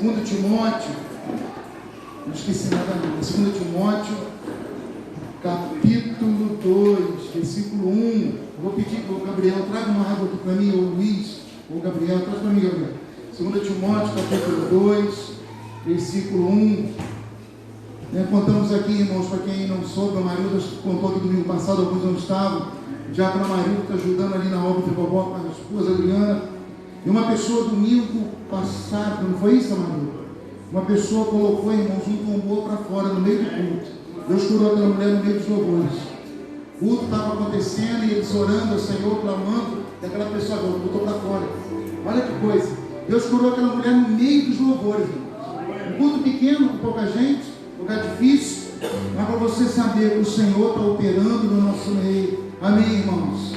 2 Timóteo, não esqueci nada não, 2 Timóteo, capítulo 2, versículo 1. Vou pedir para o Gabriel, traga uma água aqui para mim, ou Luiz, ou Gabriel, traz para mim, Gabriel. 2 Timóteo, capítulo 2, versículo 1. Contamos aqui, irmãos, para quem não soube, a Marilda contou que domingo passado, alguns não estavam, já para a Marilda está ajudando ali na obra de vovó com a esposa Adriana. E uma pessoa domingo passado, não foi isso, Marilda? Uma pessoa colocou, irmãos, um tombou para fora no meio do culto. Deus curou aquela mulher no meio dos louvores. O culto estava acontecendo e eles orando ao Senhor, clamando, e aquela pessoa botou para fora. Olha que coisa. Deus curou aquela mulher no meio dos louvores, irmãos. Um culto pequeno, com pouca gente, lugar difícil, mas para você saber que o Senhor está operando no nosso meio. Amém, irmãos?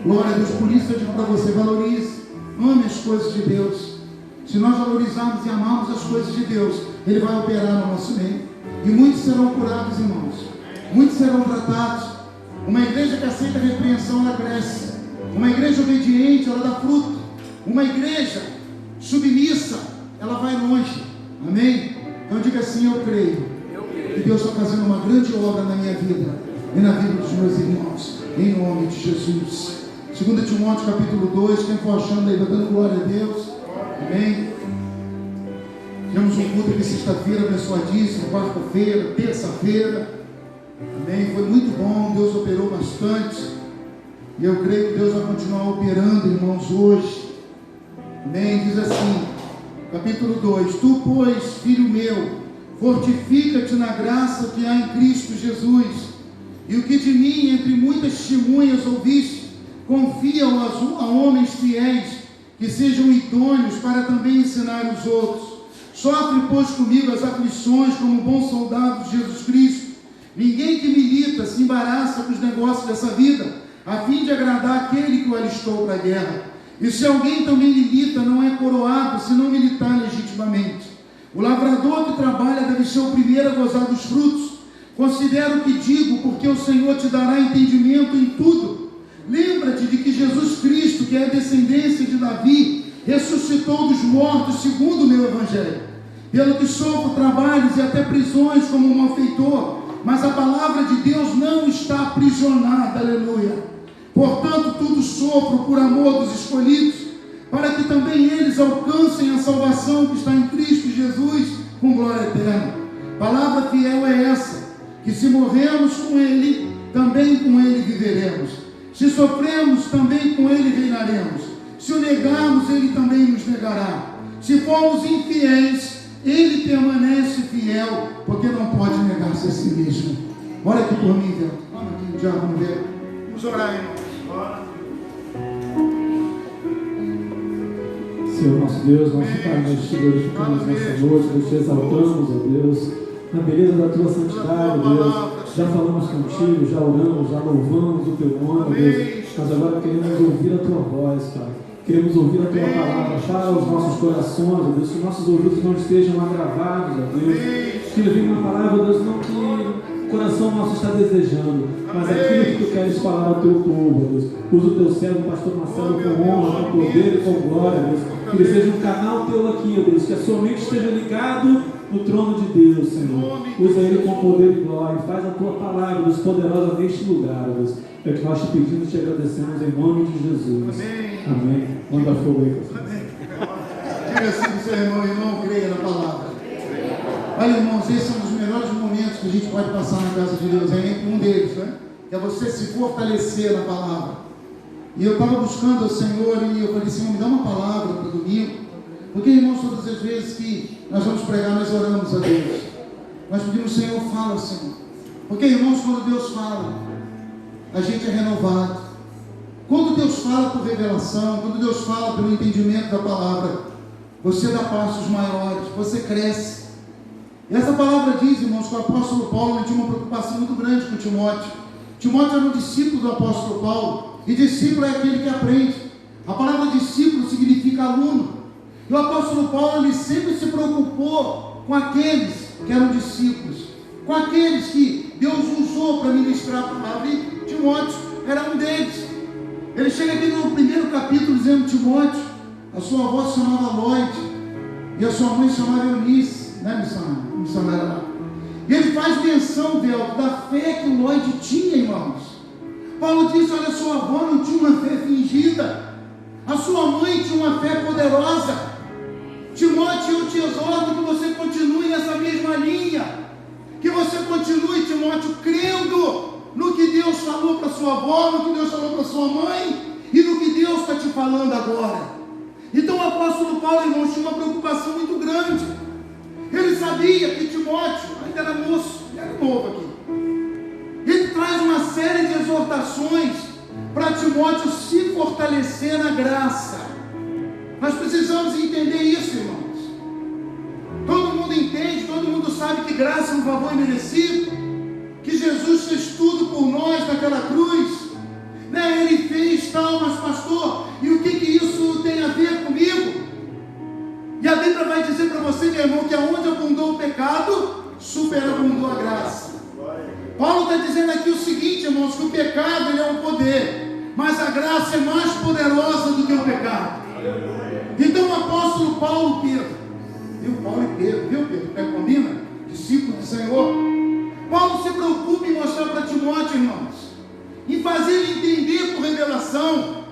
Glória a Deus. Por isso eu digo para você, valorize, ame as coisas de Deus. Se nós valorizarmos e amarmos as coisas de Deus, Ele vai operar no nosso meio. E muitos serão curados, irmãos. Muitos serão tratados. Uma igreja que aceita a repreensão, ela cresce. Uma igreja obediente, ela dá fruto. Uma igreja submissa, ela vai longe. Amém? Então diga assim, eu creio que Deus está fazendo uma grande obra na minha vida e na vida dos meus irmãos. Em nome de Jesus. 2 Timóteo capítulo 2, quem for achando aí, dando glória a Deus. Amém? Tivemos um culto aqui sexta-feira, abençoadíssimo, quarta-feira, terça-feira. Amém? Foi muito bom, Deus operou bastante. E eu creio que Deus vai continuar operando, irmãos, hoje. Amém? Diz assim, capítulo 2: Tu, pois, filho meu, fortifica-te na graça que há em Cristo Jesus. E o que de mim, entre muitas testemunhas, ouviste, confia-o a homens fiéis, que sejam idôneos para também ensinar os outros. Sofre, pois, comigo as aflições como bom soldado de Jesus Cristo. Ninguém que milita se embaraça com os negócios dessa vida, a fim de agradar aquele que o alistou para a guerra. E se alguém também milita, não é coroado, se não militar legitimamente. O lavrador que trabalha deve ser o primeiro a gozar dos frutos. Considera o que digo, porque o Senhor te dará entendimento em tudo. Lembra-te de que Jesus Cristo, que é a descendência de Davi, ressuscitou dos mortos segundo o meu evangelho. Pelo que sofro trabalhos e até prisões como um malfeitor, mas a palavra de Deus não está aprisionada, aleluia. Portanto, tudo sofro por amor dos escolhidos, para que também eles alcancem a salvação que está em Cristo Jesus, com glória eterna. Palavra fiel é essa, que se morrermos com Ele, também com Ele viveremos. Se sofremos, também com Ele reinaremos. Se o negarmos, Ele também nos negará. Se formos infiéis, Ele permanece fiel, porque não pode negar-se a si mesmo. Olha aqui por mim, Deus. Vamos aqui, o diabo, vamos ver. Vamos orar, irmãos. Senhor nosso Deus, nosso Pai, nós te glorificamos nessa noite, nós te exaltamos, ó Deus, na beleza da tua santidade, ó Deus. Já falamos contigo, já oramos, já louvamos o teu nome, ó Deus. Mas agora queremos ouvir a tua voz, Pai. Queremos ouvir a tua palavra, fala aos nossos corações, ó Deus, que nossos ouvidos não estejam agravados, ó Deus. Que venha uma palavra, ó Deus, não que o coração nosso está desejando, mas aquilo que tu queres falar ao teu povo, ó Deus. Usa o teu servo, o pastor Marcelo, com honra, com poder e com glória, ó Deus. Que ele seja um canal teu aqui, ó Deus, que a sua mente esteja ligado no trono de Deus, Senhor. Usa ele com poder e glória, faz a tua palavra, Deus, poderosa neste lugar, ó Deus. É o que nós te pedimos e te agradecemos em nome de Jesus. Amém. Manda fogo aí, pastor. Diga assim para o seu irmão, creia na palavra. Olha, irmãos, esse é um dos melhores momentos que a gente pode passar na casa de Deus. É um deles, né? É você se fortalecer na palavra. E eu estava buscando o Senhor e eu falei, Senhor, me dá uma palavra para domingo. Porque, irmãos, todas as vezes que nós vamos pregar, nós oramos a Deus. Nós pedimos, Senhor, fala, Senhor. Porque, irmãos, quando Deus fala, a gente é renovado. Quando Deus fala por revelação, quando Deus fala pelo entendimento da palavra, você dá passos maiores, você cresce. E essa palavra diz, irmãos, que o apóstolo Paulo tinha uma preocupação muito grande com Timóteo. Timóteo era um discípulo do apóstolo Paulo, e discípulo é aquele que aprende. A palavra discípulo significa aluno. E o apóstolo Paulo, ele sempre se preocupou com aqueles que eram discípulos, com aqueles que Deus usou para ministrar a palavra, e Timóteo era um deles. Ele chega aqui no primeiro capítulo dizendo, Timóteo, a sua avó se chamava Lloyd, E a sua mãe chamava Eunice, né, missionária lá. E ele faz menção, Velto, da fé que o Lloyd tinha, irmãos. Paulo disse: olha, sua avó não tinha uma fé fingida, a sua mãe tinha uma fé poderosa. Timóteo, eu te exorto que você continue nessa mesma linha, que você continue, Timóteo, crendo no que Deus falou para sua avó, no que Deus falou para sua mãe e no que Deus está te falando agora. Então o apóstolo Paulo, irmãos, tinha uma preocupação muito grande. Ele sabia que Timóteo ainda era moço, ele era novo aqui. Ele traz uma série de exortações para Timóteo se fortalecer na graça. Nós precisamos entender isso, irmãos. Todo mundo entende, todo mundo sabe que graça é um favor imerecido, que Jesus fez tudo por nós naquela cruz, né? Ele fez tal, mas pastor, e o que isso tem a ver comigo? E a Bíblia vai dizer para você, meu irmão, que aonde abundou o pecado, superabundou a graça. Paulo está dizendo aqui o seguinte, irmãos, que o pecado ele é um poder, mas a graça é mais poderosa do que o pecado. Então o apóstolo Paulo, Pedro, viu Paulo e Pedro, viu Pedro, que combina, discípulo do Senhor. Paulo se preocupa em mostrar para Timóteo, irmãos, em fazer ele entender por revelação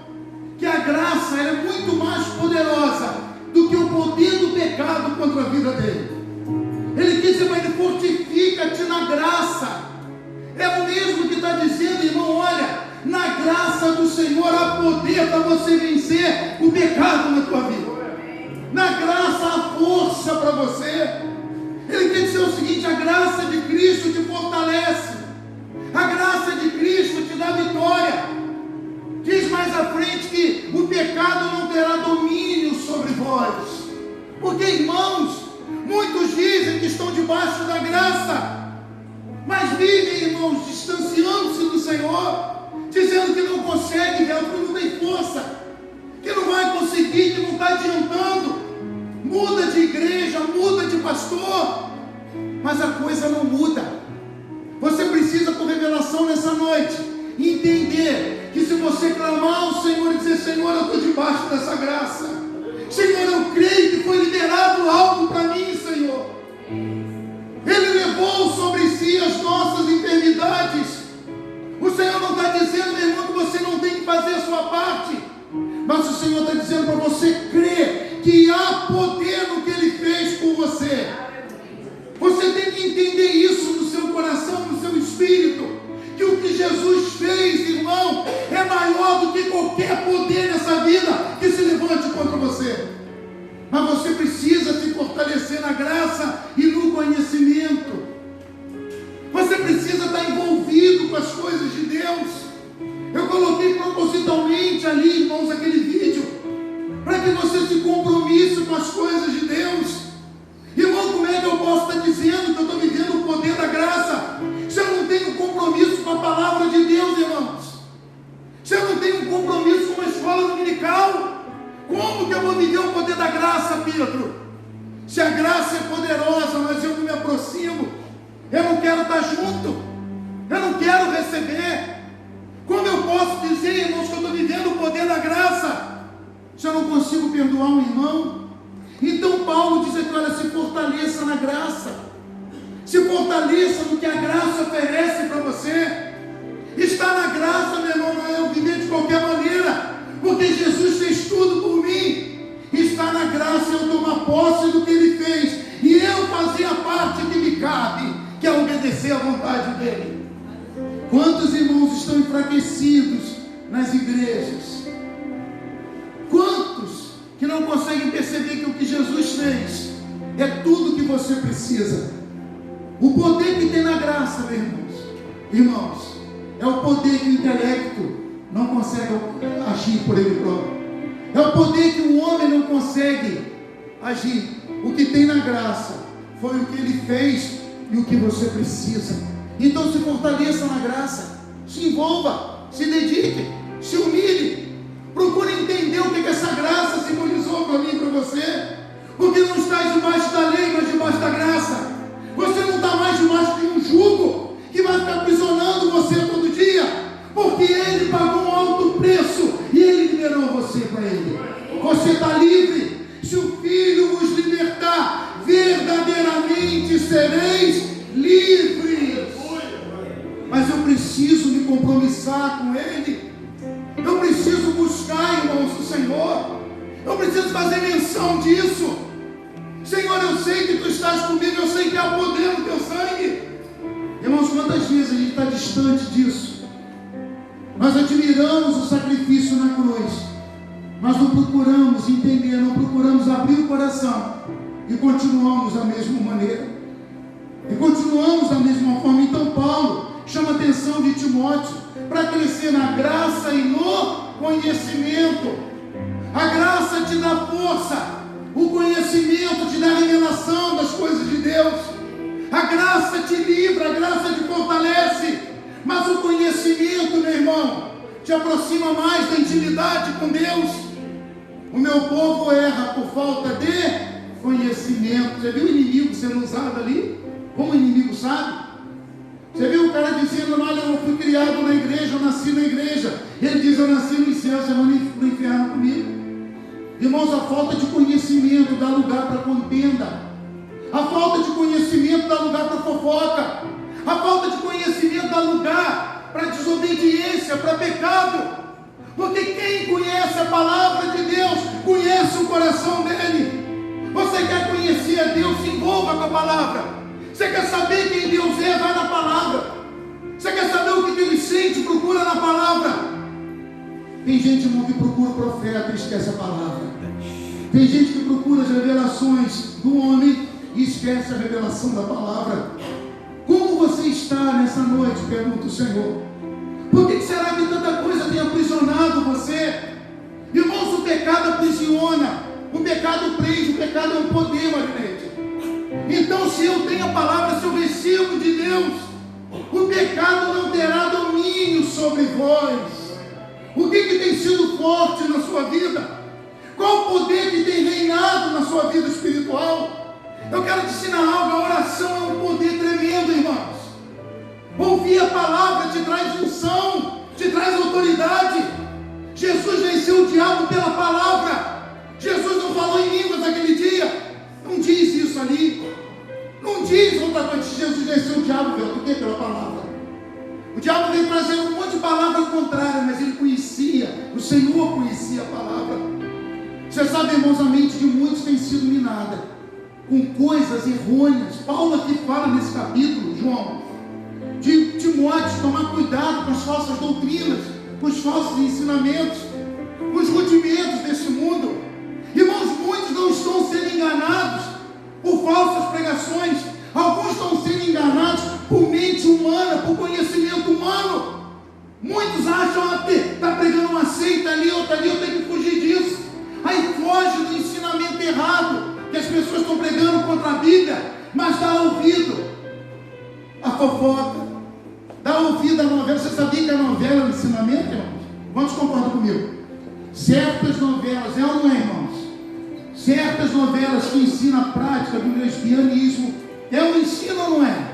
que a graça é muito mais poderosa do que o poder do pecado contra a vida dele. Ele quis dizer para ele: fortifica-te na graça. É o mesmo que está dizendo, irmão, olha, na graça do Senhor há poder para você vencer o pecado na tua vida. Na graça há força para você. Ele quer dizer o seguinte: a graça de Cristo te fortalece, a graça de Cristo te dá vitória. Diz mais à frente que o pecado não terá domínio sobre vós. Porque, irmãos, muitos dizem que estão debaixo da graça, mas vivem, irmãos, distanciando-se do Senhor, dizendo que não consegue, que não tem força, que não vai conseguir, que não está adiantando. Muda de igreja, muda de pastor, mas a coisa não muda. Você precisa, por revelação nessa noite, entender que se você clamar ao Senhor e dizer: Senhor, eu estou debaixo dessa graça, Senhor, eu creio que foi liberado algo para mim, Senhor. Ele levou sobre si as nossas enfermidades. O Senhor não está dizendo, meu irmão, que você não tem que fazer a sua parte, mas o Senhor está dizendo para você crer que há poder no que Ele fez por você. Você tem que entender isso no seu coração, no seu espírito, que o que Jesus fez, irmão, é maior do que qualquer poder nessa vida que se levante contra você. Mas você precisa se fortalecer na graça e no conhecimento. Você precisa estar envolvido com as coisas de Deus. Eu coloquei propositalmente ali, irmãos, aquele vídeo, para que você se compromisse com as coisas de Deus. Irmão, como é que eu posso estar dizendo que eu estou vivendo o poder da graça se eu não tenho compromisso com a palavra de Deus, irmãos? Se eu não tenho compromisso com uma escola dominical, como que eu vou viver o poder da graça, Pedro? Se a graça é poderosa, mas eu não me aproximo, eu não quero estar junto, eu não quero receber. Como eu posso dizer, irmãos, que eu estou vivendo o poder da graça se eu não consigo perdoar um irmão? Então Paulo diz aqui: olha, se fortaleça na graça, se fortaleça no que a graça oferece para você. Estar na graça, meu irmão, não é eu viver de qualquer maneira, porque Jesus fez tudo por mim. Estar na graça é eu tomar posse do que Ele fez e eu fazer a parte que me cabe, que é obedecer à vontade dEle. Quantos irmãos estão enfraquecidos nas igrejas? Quantos que não conseguem perceber que o que Jesus fez é tudo que você precisa? O poder que tem na graça, meus irmãos, é o poder que o intelecto não consegue agir por ele próprio. É o poder que o homem não consegue agir. O que tem na graça foi o que Ele fez e o que você precisa. Então se fortaleça na graça, se envolva, se dedique, se humilhe. Procure entender o que essa graça simbolizou para mim e para você. Porque não estás debaixo da lei, mas debaixo da graça. Você não está mais debaixo de um jugo que vai ficar aprisionando você todo dia, porque Ele pagou um alto preço e Ele liberou você para Ele. Você está livre. Se o Filho vos libertar, compromissar com Ele. Eu preciso buscar, irmãos, o Senhor. Eu preciso fazer menção disso. Senhor, eu sei que Tu estás comigo, eu sei que há poder no Teu sangue. Irmãos, quantas vezes a gente está distante disso? Nós admiramos o sacrifício na cruz, mas não procuramos entender, não procuramos abrir o coração e continuamos da mesma maneira. E continuamos da mesma forma. Então Paulo chama a atenção de Timóteo para crescer na graça e no conhecimento. A graça te dá força, o conhecimento te dá a revelação das coisas de Deus. A graça te livra, a graça te fortalece, mas o conhecimento, meu irmão, te aproxima mais da intimidade com Deus. O meu povo erra por falta de conhecimento. Você viu o inimigo sendo usado ali? Como o inimigo sabe? Você viu o cara dizendo: olha, eu fui criado na igreja, eu nasci na igreja. Ele diz: eu nasci no céu, você vai no inferno comigo. Irmãos, a falta de conhecimento dá lugar para contenda. A falta de conhecimento dá lugar para fofoca. A falta de conhecimento dá lugar para desobediência, para pecado. Porque quem conhece a palavra de Deus, conhece o coração dele. Você quer conhecer a Deus, se envolva com a palavra. Você quer saber quem Deus é, vai na palavra. Você quer saber o que Ele sente, procura na palavra. Tem gente, irmão, que procura o profeta e esquece a palavra. Tem gente que procura as revelações do homem e esquece a revelação da palavra. Como você está nessa noite? Pergunta o Senhor. Por que será que tanta coisa tem aprisionado você? Irmãos, o pecado aprisiona, o pecado prende, o pecado é um poder, Marinete. Então, se eu tenho a palavra, se eu recebo de Deus, o pecado não terá domínio sobre vós. O que tem sido forte na sua vida? Qual o poder que tem reinado na sua vida espiritual? Eu quero te ensinar algo. A oração é um poder tremendo, irmãos. Ouvir a palavra te traz unção, te traz autoridade. Jesus venceu o diabo pela palavra. Jesus não falou em línguas naquele dia. Não diz isso ali. Não diz outra coisa. Jesus venceu o diabo pelo quê? Pela palavra. O diabo veio trazendo um monte de palavra contrária, mas ele conhecia, o Senhor conhecia a palavra. Você sabe, irmãos, a mente de muitos tem sido minada com coisas errôneas. Paulo aqui fala nesse capítulo, João, de Timóteo tomar cuidado com as falsas doutrinas, com os falsos ensinamentos, com os rudimentos desse mundo. Irmãos, muitos não estão sendo enganados por falsas pregações. Alguns estão sendo enganados por mente humana, por conhecimento humano. Muitos acham que está pregando uma seita ali, outra ali, eu tenho que fugir disso. Aí foge do ensinamento errado que as pessoas estão pregando contra a Bíblia, mas dá ouvido a fofoca, dá ouvido a novela. Você sabia que a novela é um ensinamento, irmãos? Quantos concordam comigo? Certas novelas, é ou não é, irmãos? Certas novelas que ensinam a prática do lesbianismo, é um ensino ou não é?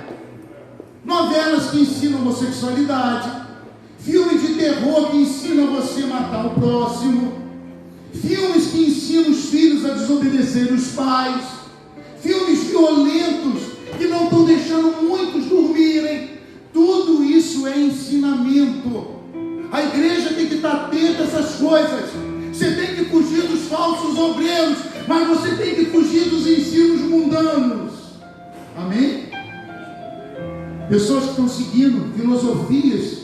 Novelas que ensinam homossexualidade, filmes de terror que ensinam você a matar o próximo, filmes que ensinam os filhos a desobedecer os pais, filmes violentos que não estão deixando muitos dormirem. Tudo isso é ensinamento. A igreja tem que estar atenta a essas coisas. Você tem que fugir dos falsos obreiros, mas você tem que fugir dos ensinos mundanos. Amém? Pessoas que estão seguindo filosofias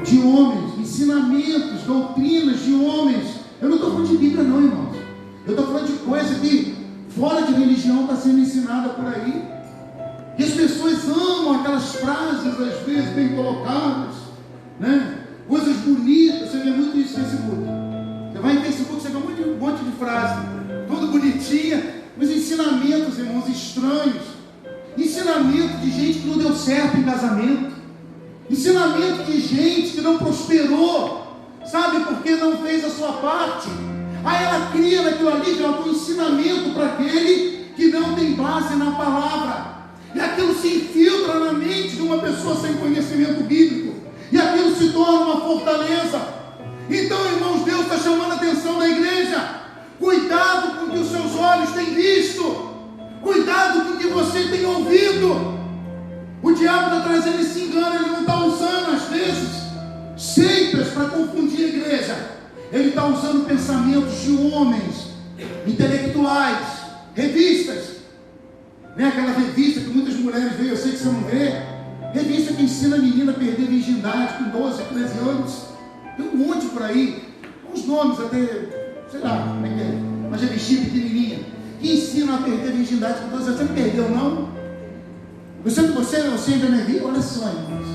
de homens, ensinamentos, doutrinas de homens. Eu não estou falando de Bíblia não, irmãos. Eu estou falando de coisa que fora de religião está sendo ensinada por aí. E as pessoas amam aquelas frases, às vezes, bem colocadas, né? Coisas bonitas. Você vê muito isso no Facebook. Você vai em Facebook, você vê um monte de frases, tudo bonitinha, mas ensinamentos, irmãos, estranhos. Ensinamento de gente que não deu certo em casamento. Ensinamento de gente que não prosperou, sabe, porque não fez a sua parte. Aí ela cria naquilo ali, que é um ensinamento para aquele que não tem base na palavra. E aquilo se infiltra na mente de uma pessoa sem conhecimento bíblico. E aquilo se torna uma fortaleza. Então, irmãos, Deus está chamando a atenção da igreja. Cuidado com o que os seus olhos têm visto. Cuidado com o que você tem ouvido. O diabo está trazendo esse engano, ele não está usando, às vezes, seitas para confundir a igreja. Ele está usando pensamentos de homens, intelectuais, revistas. Né? Aquela revista que muitas mulheres veem, eu sei que você não vê. Revista que ensina a menina a perder virgindade com 12, 13 anos. Tem um monte por aí, uns nomes até, sei lá, como é que é? Uma revistinha pequenininha, que ensina a perder virgindade com 12 anos. Você não perdeu, não? Você ainda não viu? Olha só, irmãos.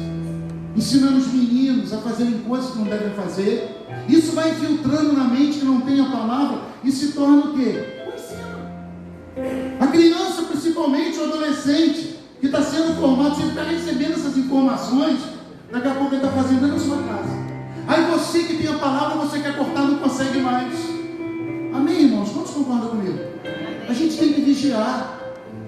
Ensinando os meninos a fazerem coisas que não devem fazer. Isso vai infiltrando na mente que não tem a palavra e se torna o quê? O ensino. A criança, principalmente, o adolescente, que está sendo formado, você está recebendo essas informações, daqui a pouco ele está fazendo dentro da sua casa. Aí você que tem a palavra, você quer cortar, não consegue mais. Amém, irmãos? Quantos concordam comigo? A gente tem que vigiar.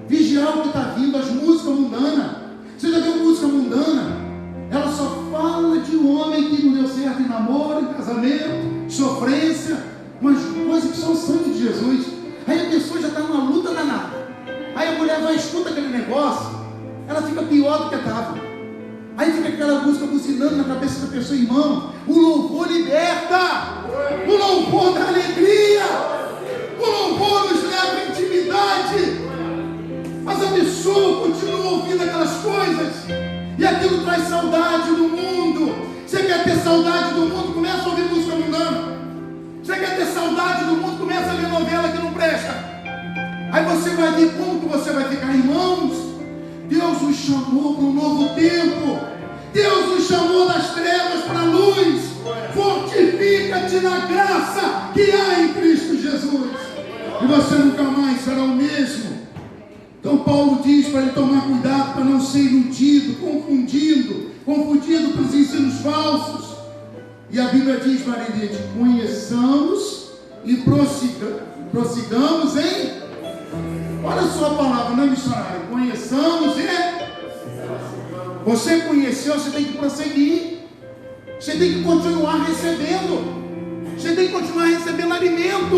Vigiar o que está vindo, as músicas mundanas. Você já viu música mundana? Ela só fala de um homem que não deu certo em namoro, em casamento, sofrência, umas coisas que são o sangue de Jesus. Aí a pessoa já está numa luta danada. Aí a mulher vai e escuta aquele negócio, ela fica pior do que estava. Aí fica aquela música buzinando na cabeça da pessoa, irmão. O louvor liberta, o louvor dá alegria, o louvor nos leva à intimidade. Mas a pessoa continua ouvindo aquelas coisas e aquilo traz saudade do mundo. Você quer ter saudade do mundo? Começa a ouvir música mundana. Você quer ter saudade do mundo? Começa a ver novela que não presta. Aí você vai ver como que você vai ficar. Irmãos, Deus nos chamou para um novo tempo. Deus nos chamou das trevas para a luz. Fortifica-te na graça que há em Cristo Jesus. E você nunca mais será o mesmo. Então Paulo diz para ele tomar cuidado para não ser iludido, confundido pelos ensinos falsos. E a Bíblia diz para ele: conheçamos e prossigamos em... Olha só a palavra, não é missionário? Conheçamos e... Você conheceu, você tem que prosseguir. Você tem que continuar recebendo. Você tem que continuar recebendo alimento.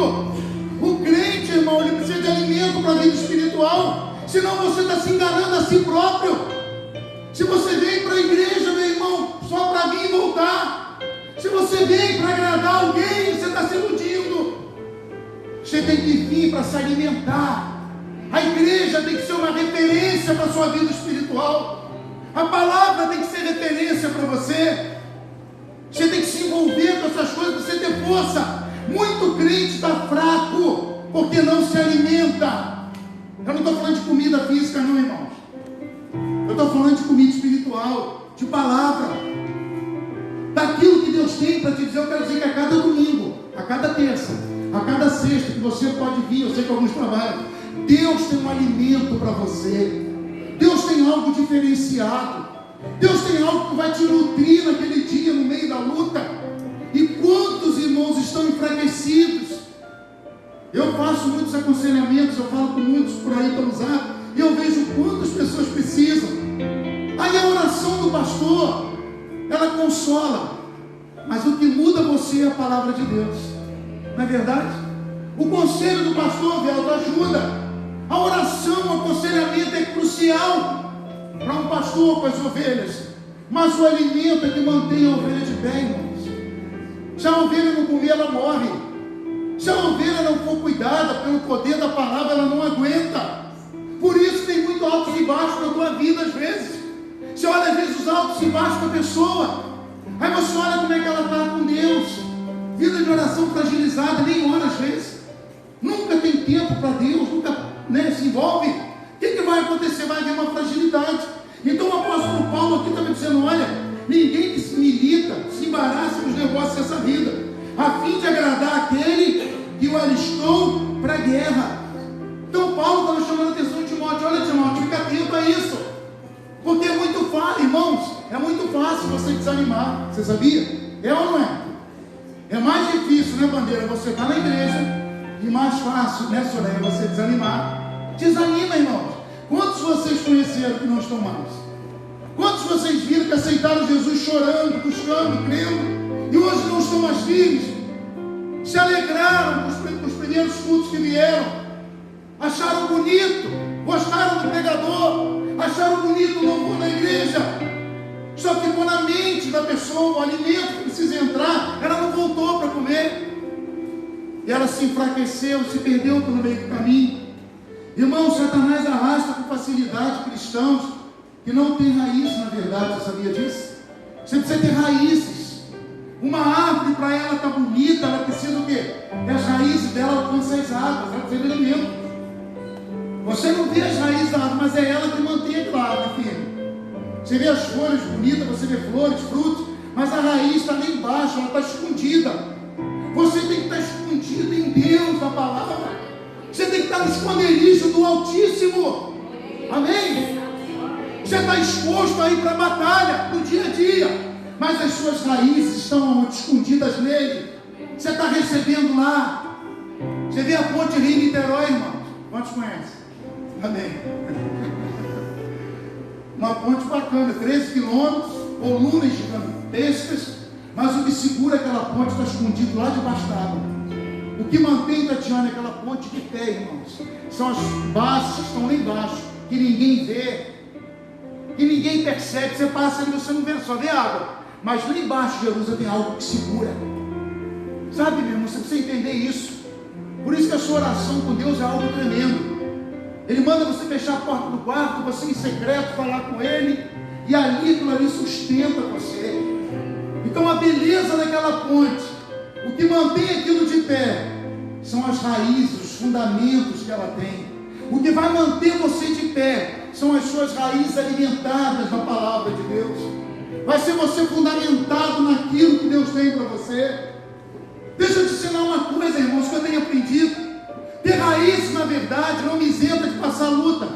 O crente, irmão, ele precisa de alimento para a vida espiritual. Senão você está se enganando a si próprio. Se você vem para a igreja, meu irmão, só para vir e voltar. Se você vem para agradar alguém, você está se iludindo. Você tem que vir para se alimentar. A igreja tem que ser uma referência para a sua vida espiritual. A palavra tem que ser referência para você. Você tem que se envolver com essas coisas para você ter força. Muito crente está fraco porque não se alimenta. Eu não estou falando de comida física não, irmãos. Eu estou falando de comida espiritual, de palavra, daquilo que Deus tem para te dizer. Eu quero dizer que a cada domingo, a cada terça, a cada sexta que você pode vir, eu sei que alguns trabalham, Deus tem um alimento para você. Deus tem algo diferenciado. Deus tem algo que vai te nutrir naquele dia, no meio da luta. E quantos irmãos estão enfraquecidos? Eu faço muitos aconselhamentos, eu falo com muitos por aí para usar, e eu vejo quantas pessoas precisam. Aí a oração do pastor, ela consola, mas o que muda você é a palavra de Deus, não é verdade? O conselho do pastor, velho, ajuda. A oração, o aconselhamento é crucial para um pastor com as ovelhas, mas o alimento é que mantém a ovelha de pé, irmãos. Se a ovelha não comer, ela morre. Se a ovelha não for cuidada pelo poder da palavra, ela não aguenta. Por isso tem muito altos e baixos na tua vida às vezes. Você olha às vezes os altos e baixos da pessoa. Aí você olha como é que ela está com Deus. Vida de oração fragilizada, nem ora às vezes. Nunca tem tempo para Deus, nunca se envolve. O que vai acontecer? Vai haver uma fragilidade. Então o apóstolo Paulo aqui está me dizendo: olha, ninguém que se milita, se embaraça nos negócios dessa vida, a fim de agradar aquele que o alistou para a guerra. Então Paulo estava chamando a atenção de Timóteo: olha, Timóteo, fica atento a isso, porque é muito fácil, irmãos, é muito fácil você desanimar. Você sabia? É ou não é? É mais difícil, né, Bandeira, você estar na igreja, e mais fácil, né, Soraya, você desanimar. Desanima, irmãos. Quantos vocês conheceram que não estão mais? Quantos vocês viram que aceitaram Jesus chorando, buscando, crendo, e hoje não estão mais firmes? Se alegraram com os primeiros cultos que vieram, acharam bonito, gostaram do pregador, acharam bonito o louvor na igreja, só ficou na mente da pessoa, o alimento que precisa entrar, ela não voltou para comer, e ela se enfraqueceu, se perdeu pelo meio do caminho. Irmão, Satanás arrasta com facilidade cristãos que não têm raiz, na verdade. Você sabia disso? Você precisa ter raízes. Uma árvore, para ela estar bonita, ela precisa o quê? Que as raízes dela alcancem as águas, ela precisa de alimento. Você não vê as raízes da árvore, mas é ela que mantém aquela árvore firme. Você vê as folhas bonitas, você vê flores, frutos, mas a raiz está lá embaixo, ela está escondida. Você tem que estar escondido em Deus, na palavra. Você tem que estar no esconderijo do Altíssimo. Amém? Você está exposto a ir para a batalha, no dia a dia, mas as suas raízes estão escondidas nele. Você está recebendo lá. Você vê a ponte Rio-Niterói, irmão? Quantos conhecem? Amém. Uma ponte bacana, 13 quilômetros, colunas gigantescas, mas o que segura aquela ponte está escondido lá debaixo da água. O que mantém, Tatiana, aquela ponte de pé, irmãos, são as bases que estão lá embaixo, que ninguém vê, que ninguém percebe. Você passa ali, você não vê, só vê água, mas lá embaixo de Jerusalém tem algo que segura. Sabe, meu irmão, você precisa entender isso. Por isso que a sua oração com Deus é algo tremendo. Ele manda você fechar a porta do quarto, você em secreto falar com Ele, e ali aquilo ali sustenta você. Então a beleza daquela ponte, o que mantém aquilo de pé, são as raízes, os fundamentos que ela tem. O que vai manter você de pé, são as suas raízes alimentadas na palavra de Deus. Vai ser você fundamentado naquilo que Deus tem para você. Deixa eu te ensinar uma coisa, irmãos, que eu tenho aprendido. Ter raízes, na verdade, não me isenta de passar luta.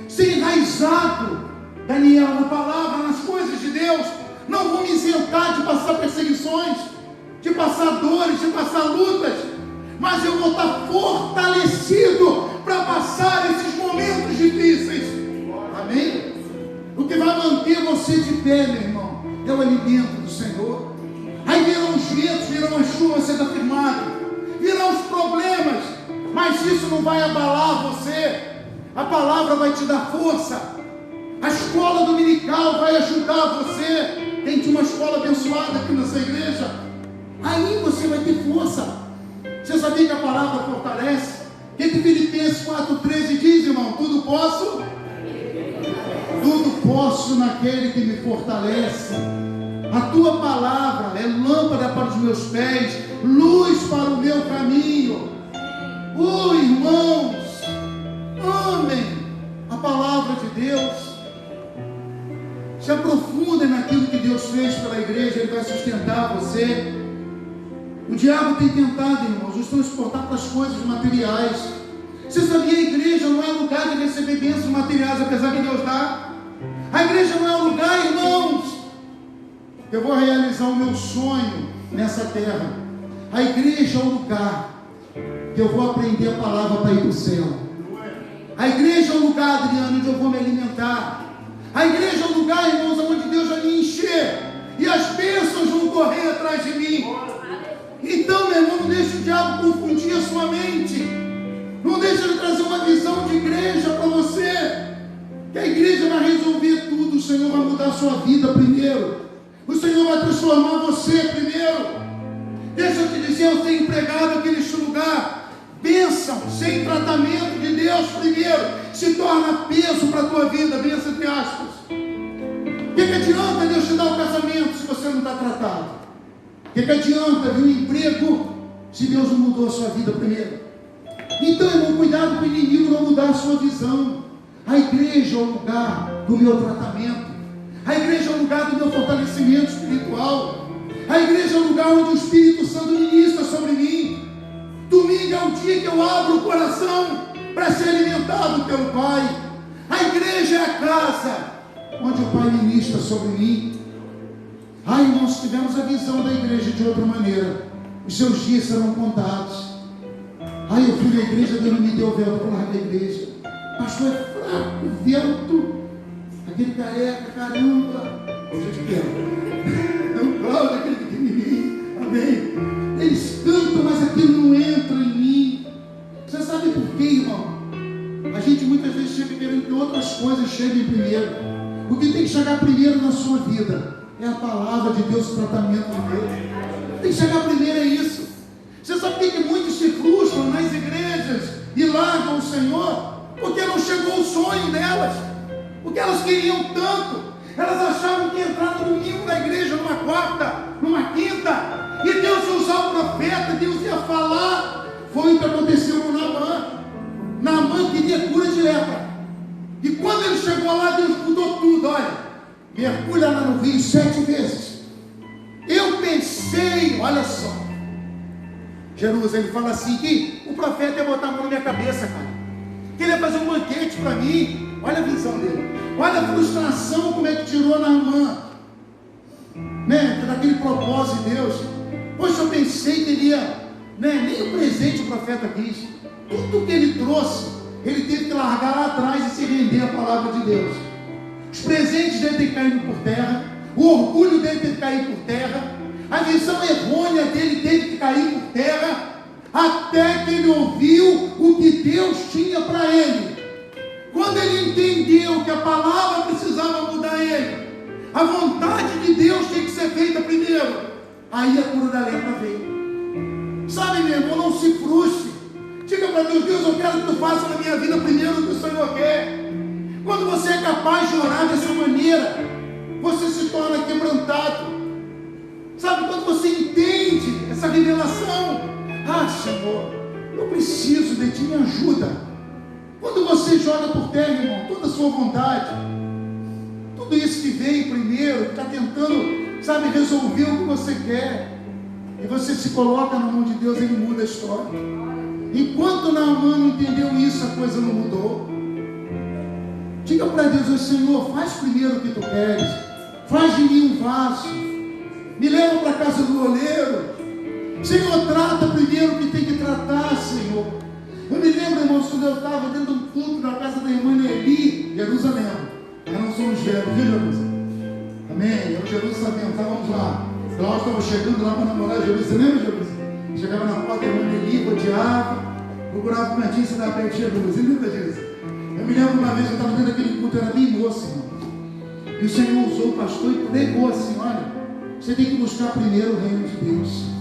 Ser enraizado, Daniel, na palavra, nas coisas de Deus, não vou me isentar de passar perseguições, de passar dores, de passar lutas, mas eu vou estar fortalecido para passar esses momentos difíceis. Amém? O que vai manter você de pé, meu irmão, é o alimento do Senhor. Aí virão os ventos, virão as chuvas, você está firmado, virão os problemas, mas isso não vai abalar você. A palavra vai te dar força. A escola dominical vai ajudar você. Tem uma escola abençoada aqui nessa igreja. Aí você vai ter força. Você sabia que a palavra fortalece? O que Filipenses 4,13 diz, irmão? Tudo posso naquele que me fortalece. A tua palavra é lâmpada para os meus pés, luz para o meu caminho. Irmãos, amem a palavra de Deus. Se aprofundem naquilo que Deus fez pela igreja, Ele vai sustentar você. O diabo tem tentado, irmãos, nos transportar para as coisas materiais. Você sabia, a igreja não é lugar de receber bênçãos materiais, apesar de Deus dar. A igreja não é um lugar, irmãos, que eu vou realizar o meu sonho nessa terra. A igreja é um lugar que eu vou aprender a palavra para ir para o céu. A igreja é um lugar, Adriano, onde eu vou me alimentar. A igreja é um lugar, irmãos, onde Deus vai me encher e as bênçãos vão correr atrás de mim. Então, meu irmão, não deixe o diabo confundir a sua mente. Não deixe ele trazer uma visão de igreja para você, que a igreja vai resolver tudo. O Senhor vai mudar a sua vida primeiro. O Senhor vai transformar você primeiro. Deixa eu te dizer, eu tenho empregado aqui neste lugar. Bênção sem tratamento de Deus primeiro se torna peso para a tua vida, bênção entre aspas. O que adianta Deus te dar o casamento se você não está tratado? O que adianta vir um emprego se Deus não mudou a sua vida primeiro? Então, irmão, cuidado para o inimigo não mudar a sua visão. A igreja é o lugar do meu tratamento. A igreja é o lugar do meu fortalecimento espiritual. A igreja é o lugar onde o Espírito Santo ministra sobre mim. Domingo é o dia que eu abro o coração para ser alimentado pelo Pai. A igreja é a casa onde o Pai ministra sobre mim. Irmãos, tivemos a visão da igreja de outra maneira, os seus dias serão contados. Eu fui na igreja, Deus não me deu o véu para largar da igreja. Pastor, é fraco, vento, aquele careca, caramba. Hoje eu te quero. Eu gosto daquele pequenininho, amém? Eles cantam, mas aquilo não entra em mim. Você sabe por quê, irmão? A gente muitas vezes chega querendo que outras coisas cheguem primeiro. O que tem que chegar primeiro na sua vida é a palavra de Deus, o tratamento de Deus. Tem que chegar primeiro é isso. Você sabe por que muitos se frustram nas igrejas e largam o Senhor? Porque não chegou o sonho delas. Porque elas queriam tanto. Elas achavam que entrar no domingo na igreja, numa quarta, numa quinta, e Deus ia usar o profeta, Deus ia falar. Foi o que aconteceu com Naamã. Naamã queria cura de lepra. E quando ele chegou lá, Deus mudou tudo. Olha, mergulha lá no rio 7 vezes. Eu pensei, olha só, Jerusalém fala assim, que o profeta ia botar a mão na minha cabeça, cara. Que ele ia fazer um banquete para mim. Olha a visão dele. Olha a frustração, como é que tirou Naamã, né, daquele propósito de Deus. Poxa, eu pensei que ele ia, né, nem o presente o profeta quis. Tudo que ele trouxe, ele teve que largar lá atrás e se render à palavra de Deus. Os presentes dele têm que cair por terra, o orgulho dele teve que cair por terra, a visão errônea dele teve que cair por terra, até que ele ouviu o que Deus tinha para ele. Quando ele entendeu que a palavra precisava mudar ele, a vontade de Deus tem que ser feita primeiro, aí a cura da lepra veio. Sabe, meu irmão, não se frustre. Diga para Deus, Deus, eu quero que tu faça na minha vida primeiro o que o Senhor quer. Quando você é capaz de orar dessa maneira, você se torna quebrantado. Sabe, quando você entende essa revelação, ah, Senhor, eu preciso de Ti, me ajuda. Quando você joga por terra, irmão, toda a sua vontade, tudo isso que veio primeiro, está tentando, sabe, resolver o que você quer, e você se coloca na mão de Deus, Ele muda a história. Enquanto Naamã não entendeu isso, a coisa não mudou. Diga para Deus, Senhor, faz primeiro o que Tu queres, faz de mim um vaso, me leva para a casa do oleiro. Senhor, trata primeiro o que tem que tratar, Senhor. Eu me lembro, irmãos, quando eu estava dentro do culto na casa da irmã Nelly, Jerusalém. Nós não somos velhos, viu, Jerusalém? Amém? Eu, Jerusalém, estávamos lá. Nós estávamos chegando lá para namorar Jerusalém, lembra, Jerusalém? Chegava na porta da irmã Nelly, rodeava, procurava um cantinho, você dava perto de Jerusalém, lembra disso? Eu me lembro uma vez que eu estava dentro daquele culto, era bem moço, irmão. E o Senhor usou o pastor e pregou assim: olha, você tem que buscar primeiro o reino de Deus.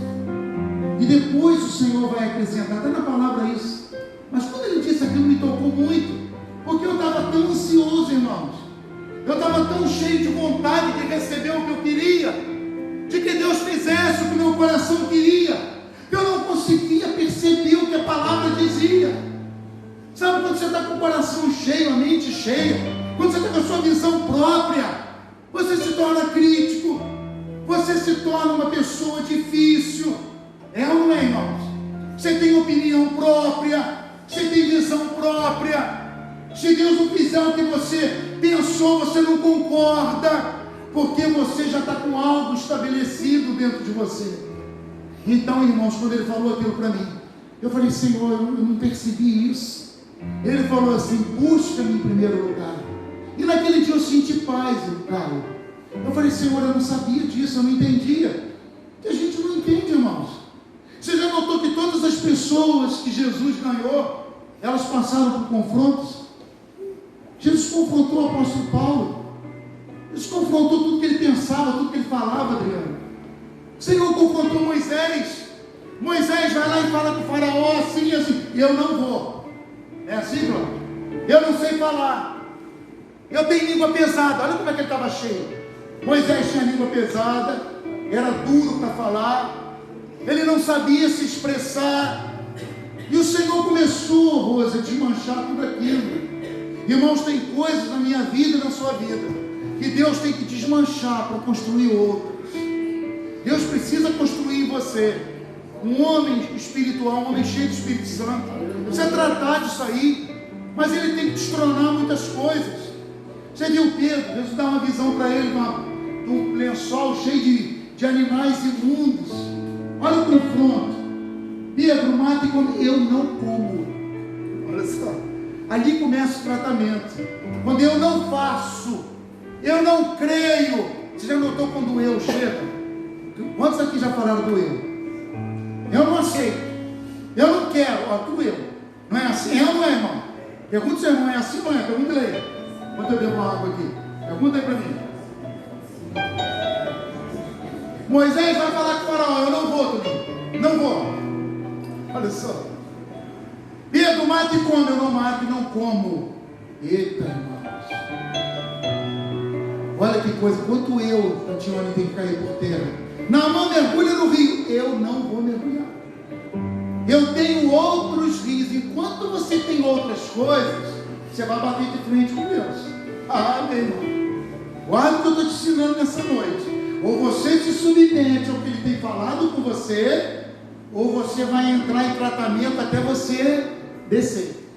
E depois o Senhor vai acrescentar. Está na palavra isso. Mas quando ele disse aquilo, me tocou muito. Porque eu estava tão ansioso, irmãos. Eu estava tão cheio de vontade de receber o que eu queria. De que Deus fizesse o que o meu coração queria. Que eu não conseguia perceber o que a palavra dizia. Sabe quando você está com o coração cheio, a mente cheia. Quando você está com a sua visão própria. Você se torna crítico. Você se torna uma pessoa difícil. É ou não é, irmãos? Você tem opinião própria, você tem visão própria. Se Deus não fizer o que você pensou, você não concorda, porque você já está com algo estabelecido dentro de você. Então, irmãos, quando ele falou aquilo para mim, eu falei: Senhor, eu não percebi isso. Ele falou assim: busca-me em primeiro lugar. E naquele dia eu senti paz, cara. Eu falei: Senhor, eu não sabia disso, eu não entendia. Que a gente não entende, irmãos. Você já notou que todas as pessoas que Jesus ganhou, elas passaram por confrontos? Jesus confrontou o apóstolo Paulo. Jesus confrontou tudo que ele pensava, tudo que ele falava, Adriano. O Senhor confrontou Moisés. Moisés vai lá e fala com o faraó assim, assim: eu não vou. É assim, Glória? Eu não sei falar. Eu tenho língua pesada. Olha como é que ele estava cheio. Moisés tinha língua pesada, era duro para falar. Ele não sabia se expressar. E o Senhor começou, Rosa, a desmanchar tudo aquilo. Irmãos, tem coisas na minha vida e na sua vida que Deus tem que desmanchar para construir outras. Deus precisa construir em você um homem espiritual, um homem cheio de Espírito Santo. Você tratar disso aí, mas ele tem que destronar muitas coisas. Você viu Pedro? Deus dá uma visão para ele de um lençol cheio de animais imundos. Olha o confronto. Pedro, mata e come. Eu não como. Olha só. Ali começa o tratamento. Quando eu não faço, eu não creio. Você já notou quando o eu chega? Quantos aqui já falaram do eu? Eu não aceito. Eu não quero. Ó, do eu. Não é assim? É ou não é, irmão? Pergunta ao seu irmão, é assim ou não é? Pergunta ele. Quanto eu bebo água aqui? Pergunta aí para mim. Moisés vai falar com o faraó, eu não vou, Toninho. Não vou. Olha só. Pedro, mata e come. Eu não mato e não como. Eita, irmãos. Olha que coisa. Quanto eu, Tatiana, tem que cair por terra. Naamã mergulha no rio. Eu não vou mergulhar. Eu tenho outros rios. Enquanto você tem outras coisas, você vai bater de frente com Deus. Ah, meu irmão. Guarda o que eu estou te ensinando nessa noite. Ou você se submete ao que ele tem falado com você, ou você vai entrar em tratamento até você descer.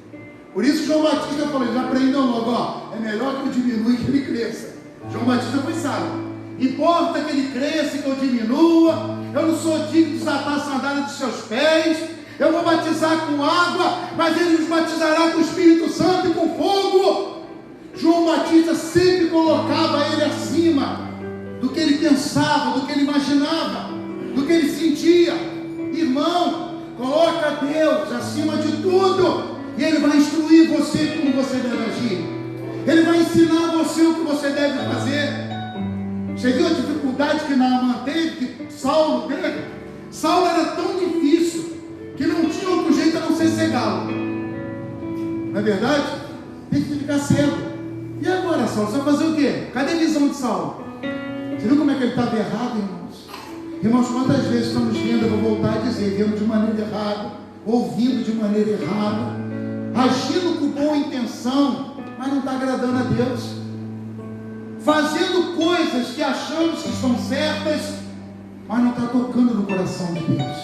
Por isso que João Batista falou, já aprendam logo, ó, é melhor que eu diminua e que ele cresça. João Batista foi sábio. Importa que ele cresça e que eu diminua. Eu não sou digno de desatar a sandália dos seus pés. Eu vou batizar com água, mas ele nos batizará com o Espírito Santo e com fogo. João Batista sempre colocava ele acima do que ele pensava, do que ele imaginava, do que ele sentia. Irmão, coloca Deus acima de tudo, e Ele vai instruir você como você deve agir. Ele vai ensinar você o que você deve fazer. Você viu a dificuldade que Naamã teve, que Saulo teve? Saulo era tão difícil que não tinha outro jeito a não ser cegá-lo. Não é verdade? Tem que ficar cego. E agora, Saulo, você vai fazer o quê? Cadê a visão de Saulo? Você viu como é que ele estava errado, irmãos? Irmãos, quantas vezes estamos vendo, eu vou voltar a dizer, vendo de maneira errada, ouvindo de maneira errada, agindo com boa intenção, mas não está agradando a Deus, fazendo coisas que achamos que são certas, mas não está tocando no coração de Deus.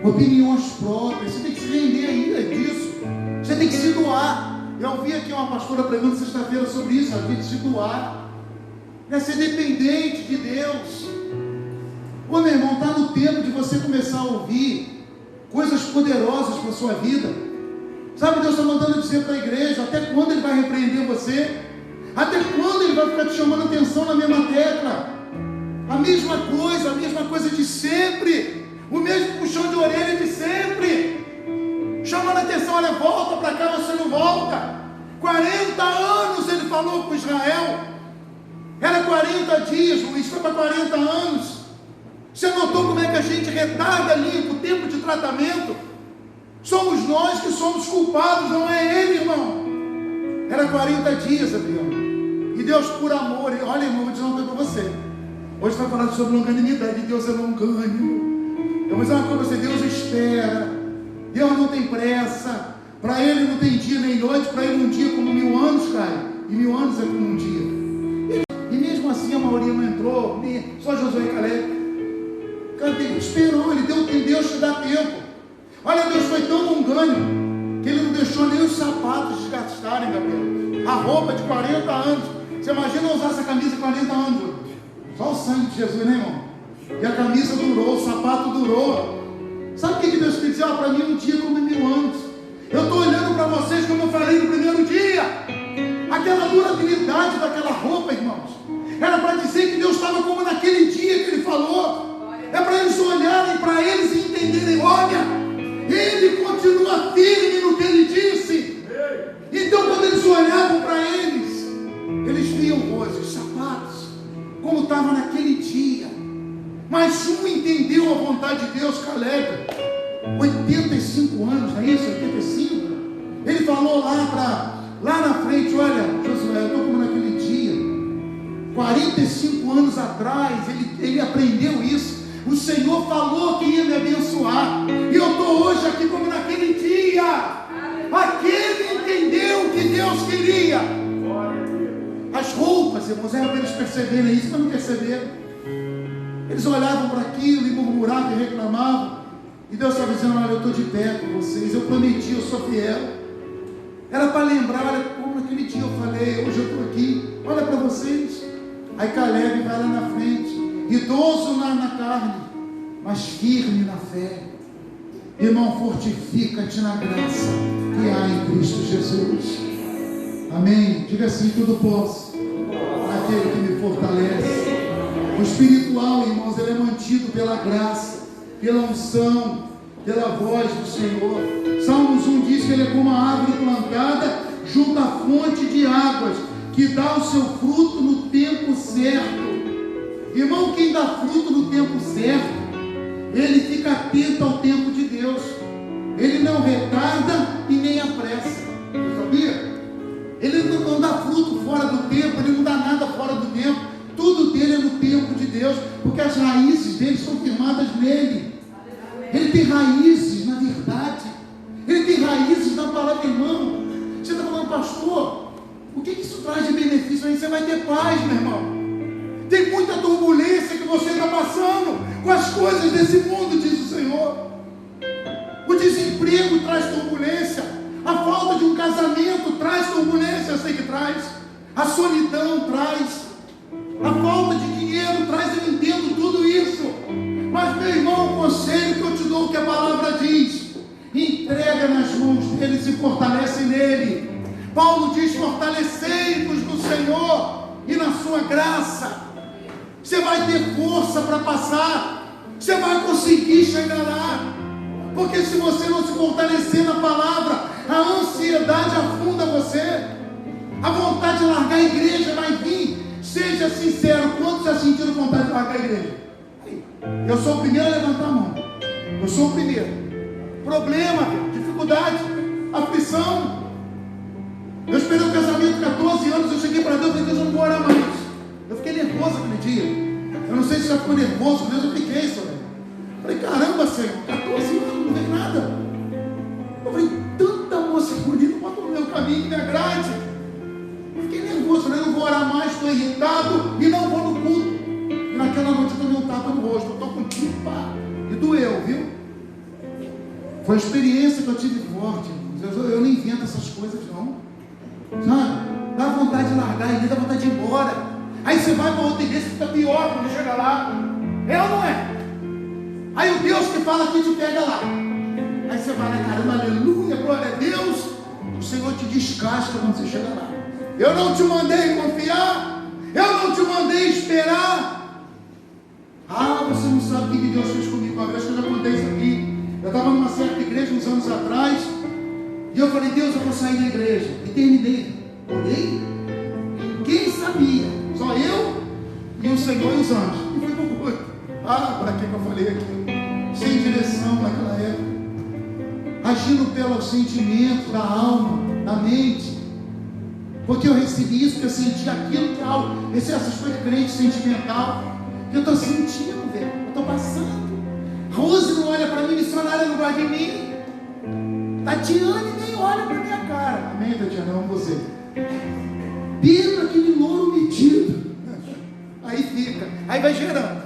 Opiniões próprias, você tem que se render ainda disso, você tem que se doar. Eu ouvi aqui uma pastora pregando sexta-feira sobre isso, ela tem que se doar. É ser dependente de Deus. Ô meu irmão, está no tempo de você começar a ouvir coisas poderosas para a sua vida. Sabe, Deus está mandando dizer para a igreja, até quando Ele vai repreender você? Até quando Ele vai ficar te chamando atenção na mesma tecla? A mesma coisa de sempre. O mesmo puxão de orelha de sempre. Chamando atenção, olha, volta para cá, você não volta. 40 anos Ele falou com Israel. Era 40 dias, Luiz, foi para 40 anos. Você notou como é que a gente retarda ali o tempo de tratamento? Somos nós que somos culpados, não é Ele, irmão. Era 40 dias, Adriano. E Deus, por amor, olha, irmão, vou dizer uma coisa para você. Hoje está falando sobre longanimidade. Deus é longânimo. Eu vou dizer uma coisa para você, Deus espera. Deus não tem pressa. Para Ele não tem dia nem noite. Para Ele um dia é como 1000 anos, cara. E 1000 anos é como um dia. Assim a maioria não entrou, só Josué e Caleb. Ele esperou, Deus te dá tempo. Olha, Deus foi tão longânimo que Ele não deixou nem os sapatos desgastarem, Gabriel. A roupa de 40 anos. Você imagina usar essa camisa 40 anos? Só o sangue de Jesus, né, irmão? E a camisa durou, o sapato durou. Sabe o que Deus quer dizer? Para mim um dia como 1000 anos. Eu estou olhando para vocês como eu falei no primeiro dia. Aquela durabilidade daquela roupa, irmãos. Era para dizer que Deus estava como naquele dia que Ele falou. É para eles olharem para eles e entenderem, olha, Ele continua firme no que Ele disse. Então quando eles olhavam para eles, eles viam os sapatos, como estava naquele dia. Mas um entendeu a vontade de Deus, Caleb, 85 anos, não é isso? 85? Ele falou lá na frente, olha, Josué, eu estou como naquele dia. 45 anos atrás, ele aprendeu isso. O Senhor falou que ia me abençoar. E eu estou hoje aqui como naquele dia. Aquele entendeu o que Deus queria. As roupas, irmãos, era para eles perceberem isso, mas não perceberam. Eles olhavam para aquilo e murmuravam e reclamavam. E Deus estava dizendo, olha, eu estou de pé com vocês. Eu prometi, eu sou fiel. Era para lembrar, olha, como naquele dia eu falei, hoje eu estou aqui. Olha para vocês. Aí Caleb vai lá na frente, idoso na carne, mas firme na fé. Irmão, fortifica-te na graça que há em Cristo Jesus. Amém? Diga assim, tudo posso naquele que me fortalece. O espiritual, irmãos, ele é mantido pela graça, pela unção, pela voz do Senhor. Salmos 1 diz que ele é como a árvore plantada junto à fonte de águas, que dá o seu fruto no tempo certo. Irmão, quem dá fruto no tempo certo, ele fica atento ao tempo de Deus. Ele não retarda e nem apressa. Você sabia? Ele não dá fruto fora do tempo, ele não dá nada fora do tempo. Tudo dele é no tempo de Deus, porque as raízes dele são firmadas nele. Ele tem raízes na verdade. Ele tem raízes na palavra, irmão. Você está falando, pastor, o que isso traz de benefício? Aí você vai ter paz, meu irmão. Tem muita turbulência que você está passando com as coisas desse mundo, diz o Senhor. O desemprego traz turbulência. A falta de um casamento traz turbulência, eu sei que traz. A solidão traz. A falta de dinheiro traz, eu entendo tudo isso. Mas, meu irmão, o conselho que eu te dou, que a palavra diz, entrega nas mãos dele e se fortalece nele. Paulo diz, fortalecei-vos no Senhor e na sua graça. Você vai ter força para passar. Você vai conseguir chegar lá. Porque se você não se fortalecer na palavra, a ansiedade afunda você. A vontade de largar a igreja vai vir. Seja sincero, quantos já sentiram vontade de largar a igreja? Eu sou o primeiro a levantar a mão. Eu sou o primeiro. Problema, dificuldade, aflição. Eu esperei o casamento 14 anos, eu cheguei para Deus e falei, Deus, eu não vou orar mais. Eu fiquei nervoso aquele dia. Eu não sei se já ficou nervoso, Deus, eu fiquei, Senhor. Falei, caramba, Senhor, 14 anos, não veio nada. Eu falei, tanta moça bonita, bota no meu caminho que me agrade. Eu fiquei nervoso, falei, não vou orar mais, estou irritado e não vou no culto. E naquela noite eu tomei um tapa no rosto, eu estou contigo, pá. E doeu, viu? Foi a experiência que eu tive forte. Eu não invento essas coisas, não. Sabe? Dá vontade de largar a igreja, dá vontade de ir embora. Aí você vai para outra igreja e fica pior quando chega lá. É ou não é? Aí o Deus que fala aqui te pega lá. Aí você vai lá, caramba, aleluia, glória a Deus. O Senhor te descasca quando você chega lá. Eu não te mandei confiar. Eu não te mandei esperar. Ah, você não sabe o que Deus fez comigo. Uma vez que eu já contei isso aqui. Eu estava numa certa igreja uns anos atrás. E eu falei, Deus, eu vou sair da igreja. E terminei. Orei. Quem sabia? Só eu e o Senhor e os anjos. E foi por coisa. Ah, para que eu falei aqui? Sem direção naquela época. Agindo pelos sentimentos da alma, da mente. Porque eu recebi isso, porque eu senti aquilo que é algo. Essas coisas de crente sentimental. Que eu estou sentindo, velho. Eu estou passando. Rose não olha para mim, missionária não gosta de mim. Tatiane nem olha para minha cara. Amém, Tatiana? Eu amo você. Pedro, aquele louro metido. Aí fica. Aí vai gerando.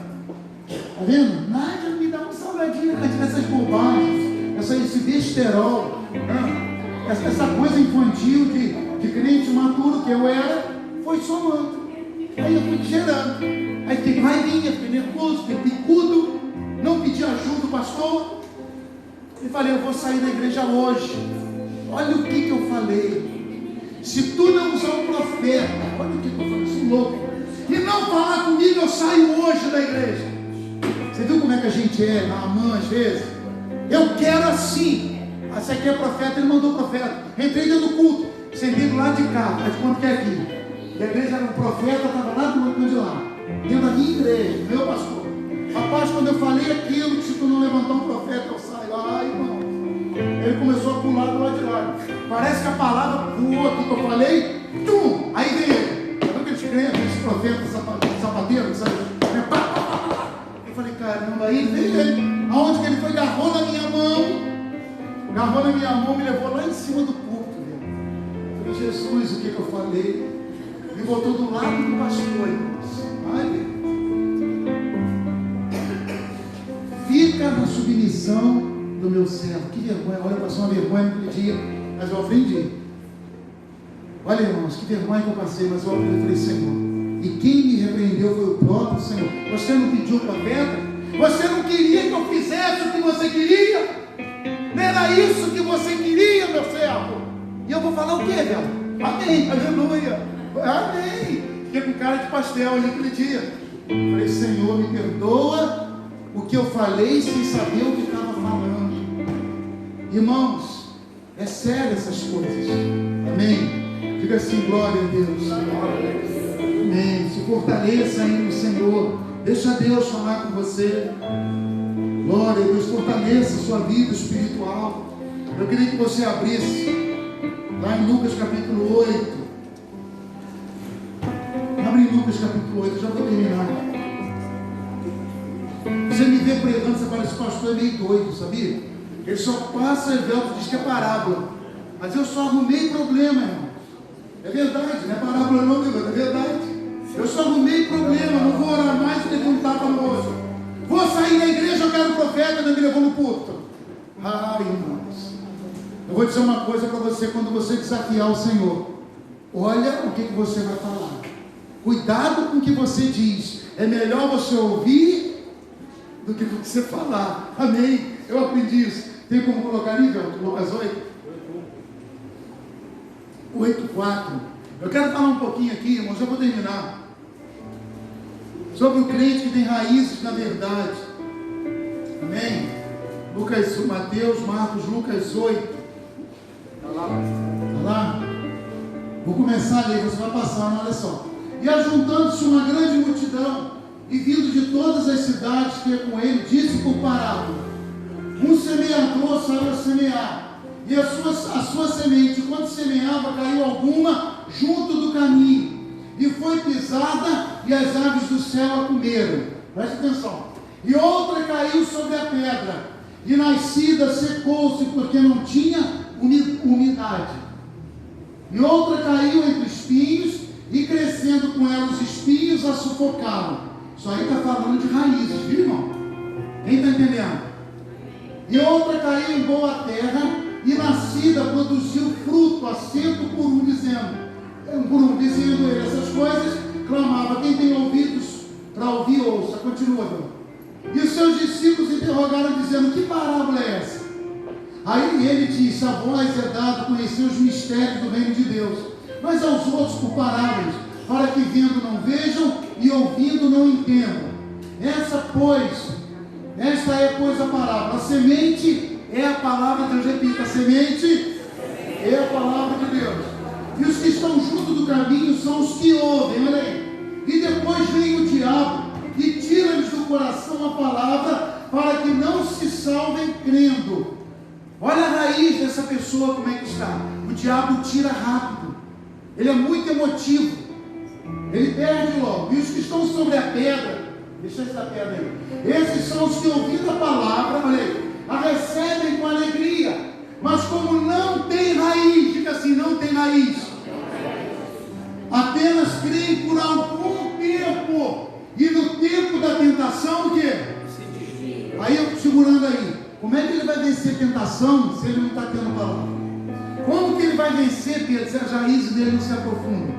Tá vendo? Nádia, me dá um salgadinho com essas bobagens. Esse besterol. Essa coisa infantil de crente maturo que eu era. Foi somando. Aí eu fui gerando. Aí fiquei raivinha, fiquei nervoso, fiquei picudo. Não pedi ajuda do pastor. E falei, eu vou sair da igreja hoje. Olha o que eu falei. Se tu não usar um profeta, olha o que eu falei, sou louco. E não falar comigo, eu saio hoje da igreja. Você viu como é que a gente é, na mão às vezes? Eu quero assim. Você aqui é profeta, ele mandou profeta. Entrei dentro do culto, sentei do lado de cá, mas quanto que é aqui? E a igreja era um profeta, estava lá do outro de lá. Dentro da minha igreja, meu pastor. Rapaz, quando eu falei aquilo, que se tu não levantar um profeta, eu saio. Ai, irmão. Ele começou a pular do lado de lá. Parece que a palavra voou aqui que eu falei. Tum! Aí veio ele. Sabe aqueles crentes, aqueles profetas sapateiros? Sabe? Eu falei, caramba, aí veio ele. Aonde que ele foi? Agarrou na minha mão, me levou lá em cima do púlpito. Eu falei, Jesus, o que eu falei? Me botou do lado do pastor, irmãos. Ai, Deus. Fica na submissão do meu servo. Que vergonha, olha, passou uma vergonha naquele dia, mas eu aprendi. Olha, irmãos, que vergonha que eu passei, mas eu aprendi. Eu falei, Senhor, e quem me repreendeu foi o próprio Senhor. Você não pediu profeta? Você não queria que eu fizesse o que você queria? Não era isso que você queria, meu servo? E eu vou falar o quê, velho? Amém, aleluia, amém. Fiquei com cara de pastel ali naquele dia. Eu falei, Senhor, me perdoa o que eu falei sem saber o que estava falando. Irmãos, é sério essas coisas. Amém? Diga assim, glória a Deus. Amém. Se fortaleça aí no Senhor. Deixa Deus falar com você. Glória a Deus. Fortaleça a sua vida espiritual. Eu queria que você abrisse lá em Lucas capítulo 8. Abre em Lucas capítulo 8, já vou terminar. Você me vê pregando, você fala, esse pastor é meio doido, sabia? Ele só passa e diz que é parábola. Mas eu só arrumei problema, irmão. É verdade, não é parábola não, meu irmão, é verdade. Eu só arrumei problema, não vou orar mais e ter um tapa no rosto. Vou sair da igreja, eu quero profeta, não me levou no púlpito. Irmãos, eu vou dizer uma coisa para você, quando você desafiar o Senhor, olha o que você vai falar. Cuidado com o que você diz. É melhor você ouvir do que você falar. Amém? Eu aprendi isso. Tem como colocar nível? Lucas 8? 8:4. Eu quero falar um pouquinho aqui, irmãos, já vou terminar. Sobre o crente que tem raízes na verdade. Amém? Mateus, Marcos, Lucas 8. Está lá? Vou começar a ler, você vai passar, olha só. E ajuntando-se uma grande multidão, e vindo de todas as cidades que ia com ele, disse por parábola: um semeador saiu a semear, e a sua semente, quando semeava, caiu alguma junto do caminho, e foi pisada, e as aves do céu a comeram. Presta atenção. E outra caiu sobre a pedra, e nascida secou-se, porque não tinha umidade. E outra caiu entre espinhos, e crescendo com ela os espinhos a sufocaram. Isso aí está falando de raízes, viu, irmão? Quem está entendendo? E outra caiu em boa terra, e nascida produziu fruto a 100 por um, dizendo ele essas coisas, clamava: quem tem ouvidos para ouvir, ouça. Continua, meu. E os seus discípulos interrogaram, dizendo: que parábola é essa? Aí ele disse: a vós é dado conhecer os mistérios do reino de Deus, mas aos outros por parábolas, para que vendo não vejam e ouvindo não entendam. Esta é, pois, a parábola. A semente é a palavra de Deus. Repita: a semente é a palavra de Deus. E os que estão junto do caminho são os que ouvem, olha aí. E depois vem o diabo e tira-lhes do coração a palavra, para que não se salvem crendo. Olha a raiz dessa pessoa, como é que está. O diabo tira rápido. Ele é muito emotivo. Ele perde logo. E os que estão sobre a pedra, deixa essa pedra aí. Esses são os que, ouvindo a palavra, olha aí, a recebem com alegria. Mas como não tem raiz, diga assim, não tem raiz, apenas creem por algum tempo. E no tempo da tentação, o quê? Aí eu segurando aí. Como é que ele vai vencer tentação se ele não está tendo palavra? Como que ele vai vencer, Pedro, se as raízes dele não se aprofundam?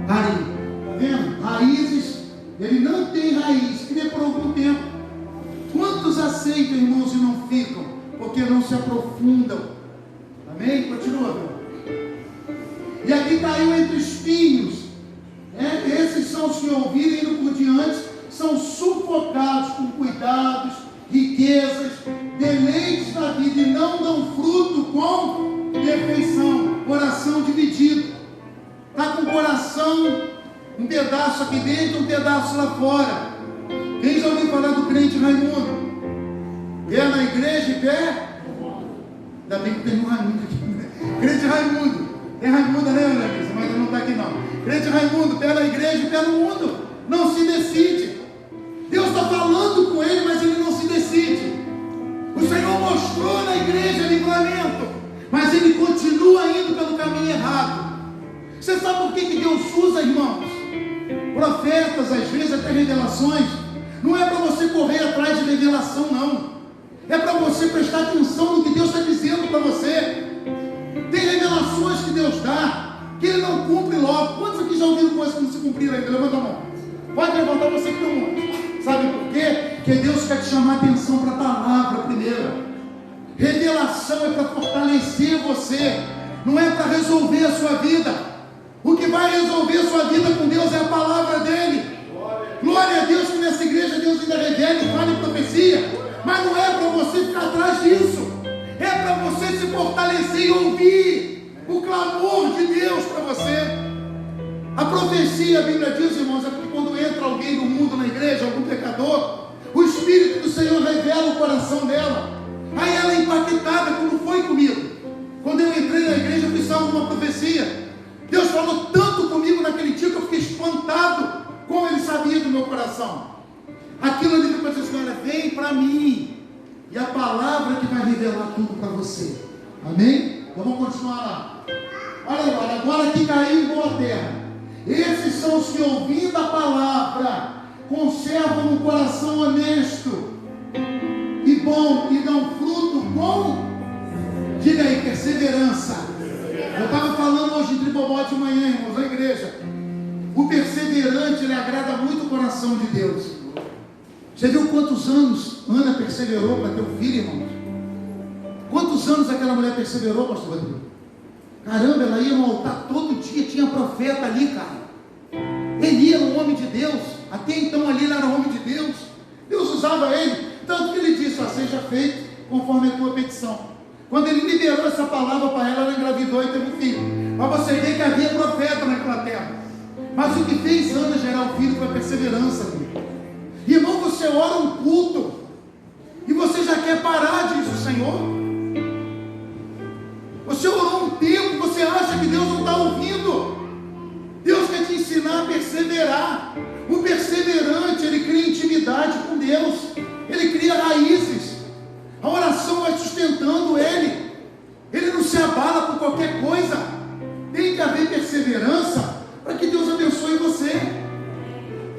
Aí, está vendo? Raízes, ele não tem raiz, cria por algum tempo. Quantos aceitam, irmãos, e não ficam? Porque não se aprofundam. Amém? Continua, meu. E aqui caiu entre espinhos. Esses são os que ouvirem, indo por diante, são sufocados com cuidados, riquezas, deleites da vida, e não dão fruto com perfeição. Coração dividido. Está com o coração, um pedaço aqui dentro, um pedaço lá fora. Quem já ouviu falar do crente Raimundo? Pé na igreja e pé? Ainda bem que tem um Raimundo aqui. Crente Raimundo. Tem Raimundo, né, Ana? Mas ele não está aqui não. Crente Raimundo, pé na igreja e pé no mundo. Não se decide. Deus está falando com ele, mas ele não se decide. O Senhor mostrou na igreja livramento, mas ele continua indo pelo caminho errado. Você sabe por que Deus usa, irmãos, profetas, às vezes até revelações? Não é para você correr atrás de revelação, não. É para você prestar atenção no que Deus está dizendo para você. Tem revelações que Deus dá, que Ele não cumpre logo. Quantos aqui já ouviram coisas que não se cumpriram ainda? Levanta a mão. Pode levantar, você que tem um monte. Sabe por quê? Porque Deus quer te chamar a atenção para a palavra primeiro. Revelação é para fortalecer você, não é para resolver a sua vida. O que vai resolver a sua vida com Deus é a palavra dEle. Glória a Deus que nessa igreja Deus ainda revela e fala em profecia, mas não é para você ficar atrás disso. é para você se fortalecer e ouvir o clamor de Deus para você. A profecia, a Bíblia diz, irmãos, é que quando entra alguém do mundo na igreja, algum pecador, o Espírito do Senhor revela o coração dela. Aí ela é impactada, como foi comigo. Quando eu entrei na igreja, eu fui salvo uma profecia. Deus falou tanto comigo naquele dia que eu fiquei espantado, como Ele sabia do meu coração. Aquilo ali que eu disse, olha, vem para mim. E a palavra que vai revelar tudo para você. Amém? Então vamos continuar lá. Olha agora que caiu em boa terra. Esses são os que, ouvindo a palavra, conservam um coração honesto e bom, e dão fruto com, diga aí, perseverança. Eu estava falando hoje em Tribobó de manhã, irmãos, na igreja. O perseverante, ele agrada muito o coração de Deus. Você viu quantos anos Ana perseverou para ter um filho, irmãos? Quantos anos aquela mulher perseverou, pastor Rodrigo? Caramba, ela ia no altar todo dia, tinha profeta ali, cara. Ele era um homem de Deus. Até então ali ele era um homem de Deus. Deus usava ele. Tanto que ele disse, seja feito conforme a tua petição. Quando ele liberou essa palavra para ela, ela engravidou e teve um filho. Para você ver que havia profeta naquela terra. Mas o que fez Ana gerar o filho foi a perseverança. Irmão, você ora um culto e você já quer parar, diz o Senhor. Você orou um tempo, você acha que Deus não está ouvindo. Deus quer te ensinar a perseverar. O perseverante, ele cria intimidade com Deus. Ele cria raízes. A oração vai sustentando ele. Ele não se abala por qualquer coisa. Tem que haver perseverança para que Deus abençoe você.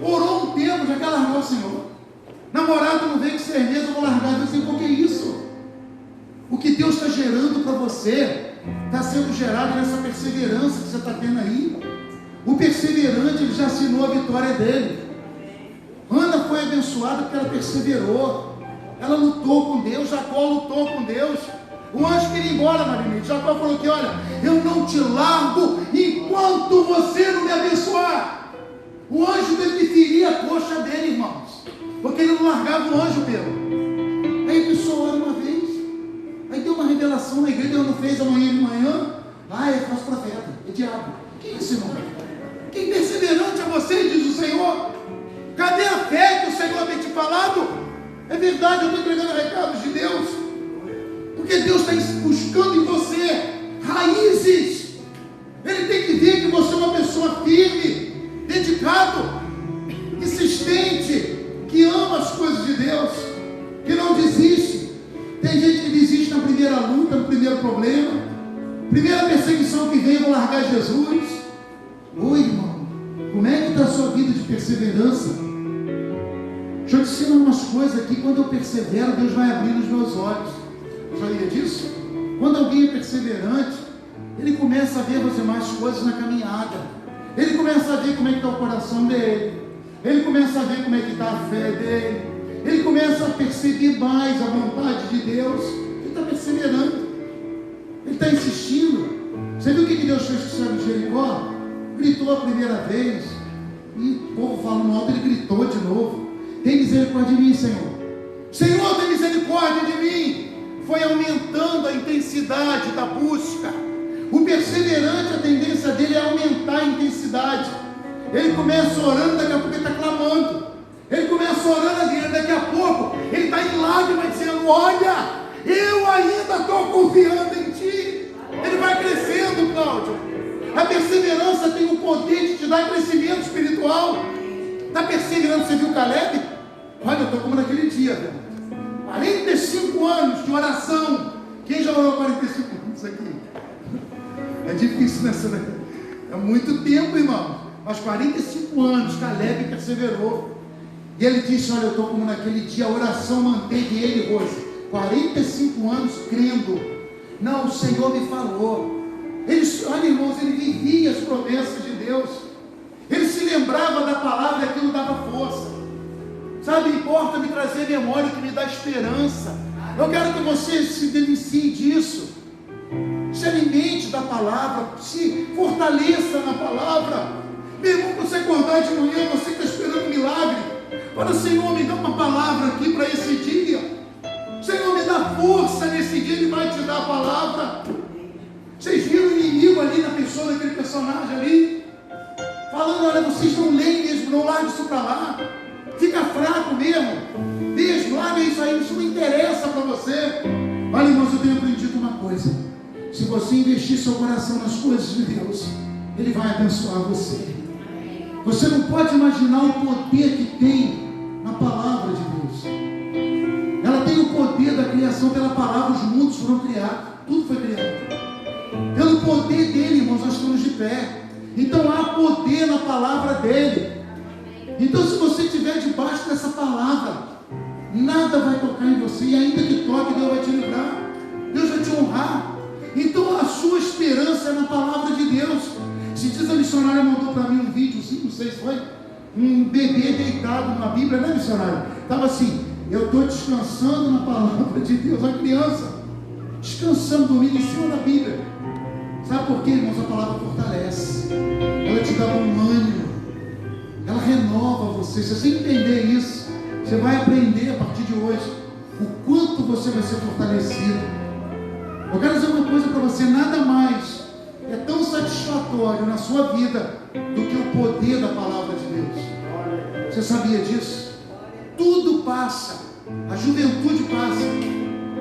Orou um tempo, já quer largar o Senhor. Namorado não vem com 6 meses, eu vou largar. Eu digo, o que é isso? O que Deus está gerando para você está sendo gerado nessa perseverança que você está tendo aí. O perseverante, ele já assinou a vitória dele. Ana foi abençoada porque ela perseverou. Ela lutou com Deus. Jacó lutou com Deus. O anjo queria ir embora, Marinete. Jacó falou que, olha, eu não te largo enquanto você não me abençoar. O anjo teve que ferir a coxa dele, irmãos, porque ele não largava o anjo, Pedro. Aí ele pensou, ora uma vez. Aí deu uma revelação na igreja, Deus não fez amanhã de manhã. É falso profeta, é diabo. Que é esse irmão? Quem perseverante é você, diz o Senhor. Cadê a fé que o Senhor tem te falado? É verdade, eu estou entregando recados de Deus. Porque Deus está buscando em você raízes. Ele tem que ver que você é uma pessoa firme, dedicado, insistente, que ama as coisas de Deus, que não desiste. Tem gente que desiste na primeira luta, no primeiro problema, primeira perseguição que vem, eu vou largar Jesus. Oi, irmão, como é que está a sua vida de perseverança? Deixa eu te ensinar umas coisas aqui. Quando eu persevero, Deus vai abrir os meus olhos. Eu sabia disso? Quando alguém é perseverante, ele começa a ver você mais coisas na caminhada. Ele começa a ver como é que está o coração dele. Ele começa a ver como é que está a fé dele. Ele começa a perceber mais a vontade de Deus. Ele está perseverando. Ele está insistindo. Você viu o que Deus fez com o servo de Jericó? Gritou a primeira vez. E o povo falando alto, ele gritou de novo. Tem misericórdia de mim, Senhor. Senhor, tem misericórdia de mim. Foi aumentando a intensidade da busca. O perseverante, a tendência dele é aumentar a intensidade. Ele começa orando, daqui a pouco ele está clamando. Ele começa orando, daqui a pouco ele está em lágrimas dizendo, olha, eu ainda estou confiando em ti. Ele vai crescendo, Cláudio. A perseverança tem o poder de te dar crescimento espiritual. Está perseverando, você viu Caleb? Olha, eu estou como naquele dia, velho. 45 anos de oração. Quem já orou 45 anos aqui? É difícil nessa, né? É muito tempo, irmão. Mas 45 anos, Caleb perseverou. E ele disse, olha, eu estou como naquele dia. A oração manteve ele, Rose, 45 anos crendo. Não, o Senhor me falou. Ele, olha, irmãos, ele vivia as promessas de Deus. Ele se lembrava da palavra e aquilo dava força. Sabe, importa me trazer memória que me dá esperança. Eu quero que você se delicie disso. Se alimente da palavra, se fortaleça na palavra. Meu irmão, você acordar de manhã, você que está esperando um milagre. Fala, Senhor, me dá uma palavra aqui para esse dia. Senhor, me dá força nesse dia, Ele vai te dar a palavra. Vocês viram o inimigo ali na pessoa daquele personagem ali? Falando, olha, vocês não leem mesmo, não larga isso para lá. Fica fraco mesmo, larga isso aí, isso não interessa para você. Olha, irmãos, eu tenho aprendido uma coisa. Se você investir seu coração nas coisas de Deus, Ele vai abençoar você. Você não pode imaginar o poder que tem na palavra de Deus. Ela tem o poder da criação. Pela palavra os mundos foram criados. Tudo foi criado. Pelo poder dele, irmãos, nós estamos de pé. Então há poder na palavra dele. Então, se você estiver debaixo dessa palavra, nada vai tocar em você. E ainda que toque, Deus vai te livrar. Deus vai te honrar. Então a sua esperança é na palavra de Deus. Se diz a missionária mandou para mim um vídeo, não sei se foi, um bebê deitado na Bíblia, né, missionária? Estava assim, eu estou descansando na palavra de Deus. A criança descansando, dormindo em cima da Bíblia. Sabe por quê, irmãos? A palavra fortalece, ela te dá um ânimo, ela renova você. Se você entender isso, você vai aprender a partir de hoje o quanto você vai ser fortalecido. Eu quero dizer uma coisa para você: nada mais é tão satisfatório na sua vida do que o poder da palavra de Deus. Você sabia disso? Tudo passa, a juventude passa,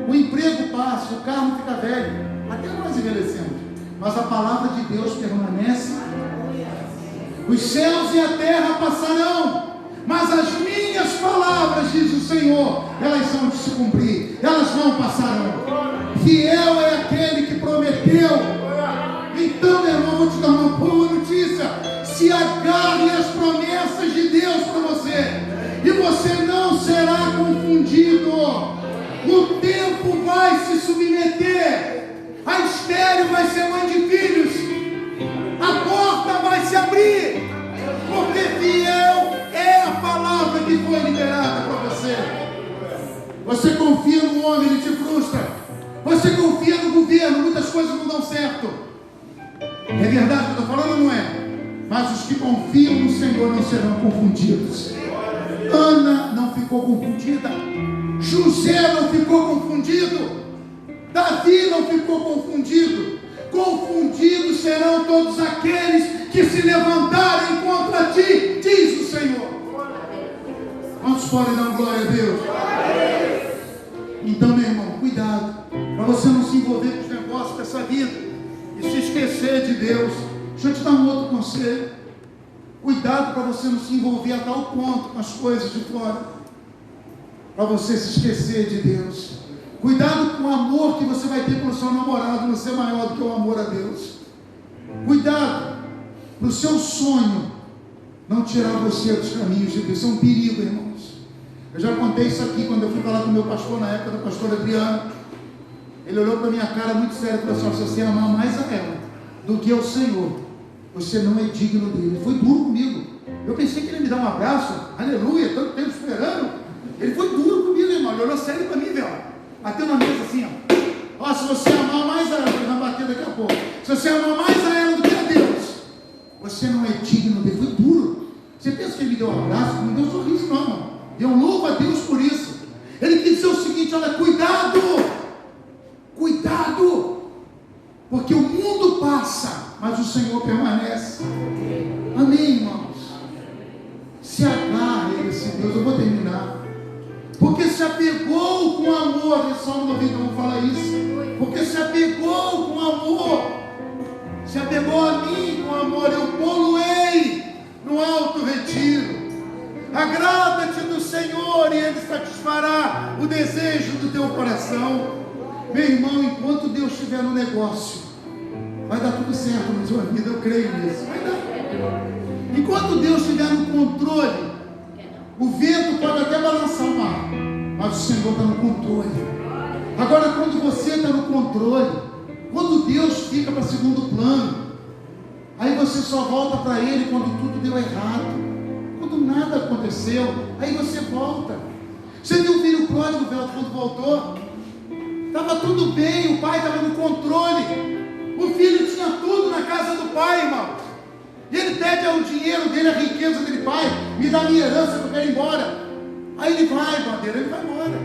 o emprego passa, o carro fica velho, até nós envelhecemos, mas a palavra de Deus permanece. Os céus e a terra passarão, mas as minhas palavras, diz o Senhor, elas são de se cumprir, elas não passarão. Fiel é aquele que prometeu. Então, meu irmão, vou te dar uma boa notícia: se agarre às promessas de Deus para você, e você não será confundido. O tempo vai se submeter, a estéril vai ser mãe de filhos, a porta vai se abrir, porque fiel é a palavra que foi liberada para você. Você confia no homem, ele te frustra. Você confia no governo, muitas coisas não dão certo. É verdade que eu estou falando ou não é? Mas os que confiam no Senhor não serão confundidos. Ana não ficou confundida, José não ficou confundido, Davi não ficou confundido. Confundidos serão todos aqueles que se levantarem contra ti, diz o Senhor. Quantos podem dar glória a Deus? Então, meu irmão, cuidado para você não se envolver com os negócios dessa vida e se esquecer de Deus. Deixa eu te dar um outro conselho. Cuidado para você não se envolver a tal ponto com as coisas de fora, para você se esquecer de Deus. Cuidado com o amor que você vai ter pelo seu namorado não ser maior do que o amor a Deus. Cuidado para o seu sonho não tirar você dos caminhos de Deus. Isso é um perigo, irmãos. Eu já contei isso aqui quando eu fui falar com o meu pastor na época, do pastor Adriano. Ele olhou para a minha cara muito sério e falou assim: se você amar mais a ela do que o Senhor, você não é digno dele. Foi duro comigo. Eu pensei que ele ia me dar um abraço, aleluia, tanto tempo esperando. Ele foi duro comigo, irmão. Ele olhou sério para mim, velho. Bateu na mesa assim, ó. Se você amar mais a ela, ele vai bater daqui a pouco. Se você amar mais a ela do que a Deus, você não é digno dele. Foi duro. Você pensa que ele me deu um abraço? Não me deu um sorriso, não, irmão. Eu louvo a Deus por isso. Ele quis dizer o seguinte: olha, cuidado, cuidado, porque o mundo passa, mas o Senhor permanece. Amém, irmãos? Se agarre a esse Deus. Eu vou terminar. Porque se apegou com amor, em Salmo 91 fala isso. Porque se apegou com amor, se apegou a mim com amor, eu pô-lo-ei no alto retiro. Agrada-te do Senhor e Ele satisfará o desejo do teu coração. Meu irmão, enquanto Deus estiver no negócio, vai dar tudo certo na sua vida, eu creio nisso. Vai dar. Enquanto Deus estiver no controle, o vento pode até balançar o mar, mas o Senhor está no controle. Agora, quando você está no controle, quando Deus fica para segundo plano, aí você só volta para Ele quando tudo deu errado, quando nada aconteceu, aí você volta. Você viu o filho pródigo quando voltou? Estava tudo bem, o pai estava no controle, o filho tinha tudo na casa do pai, irmão. E ele pede o dinheiro dele, a riqueza dele: pai, me dá minha herança que eu quero ir embora. Aí ele vai, bandeira, ele vai embora.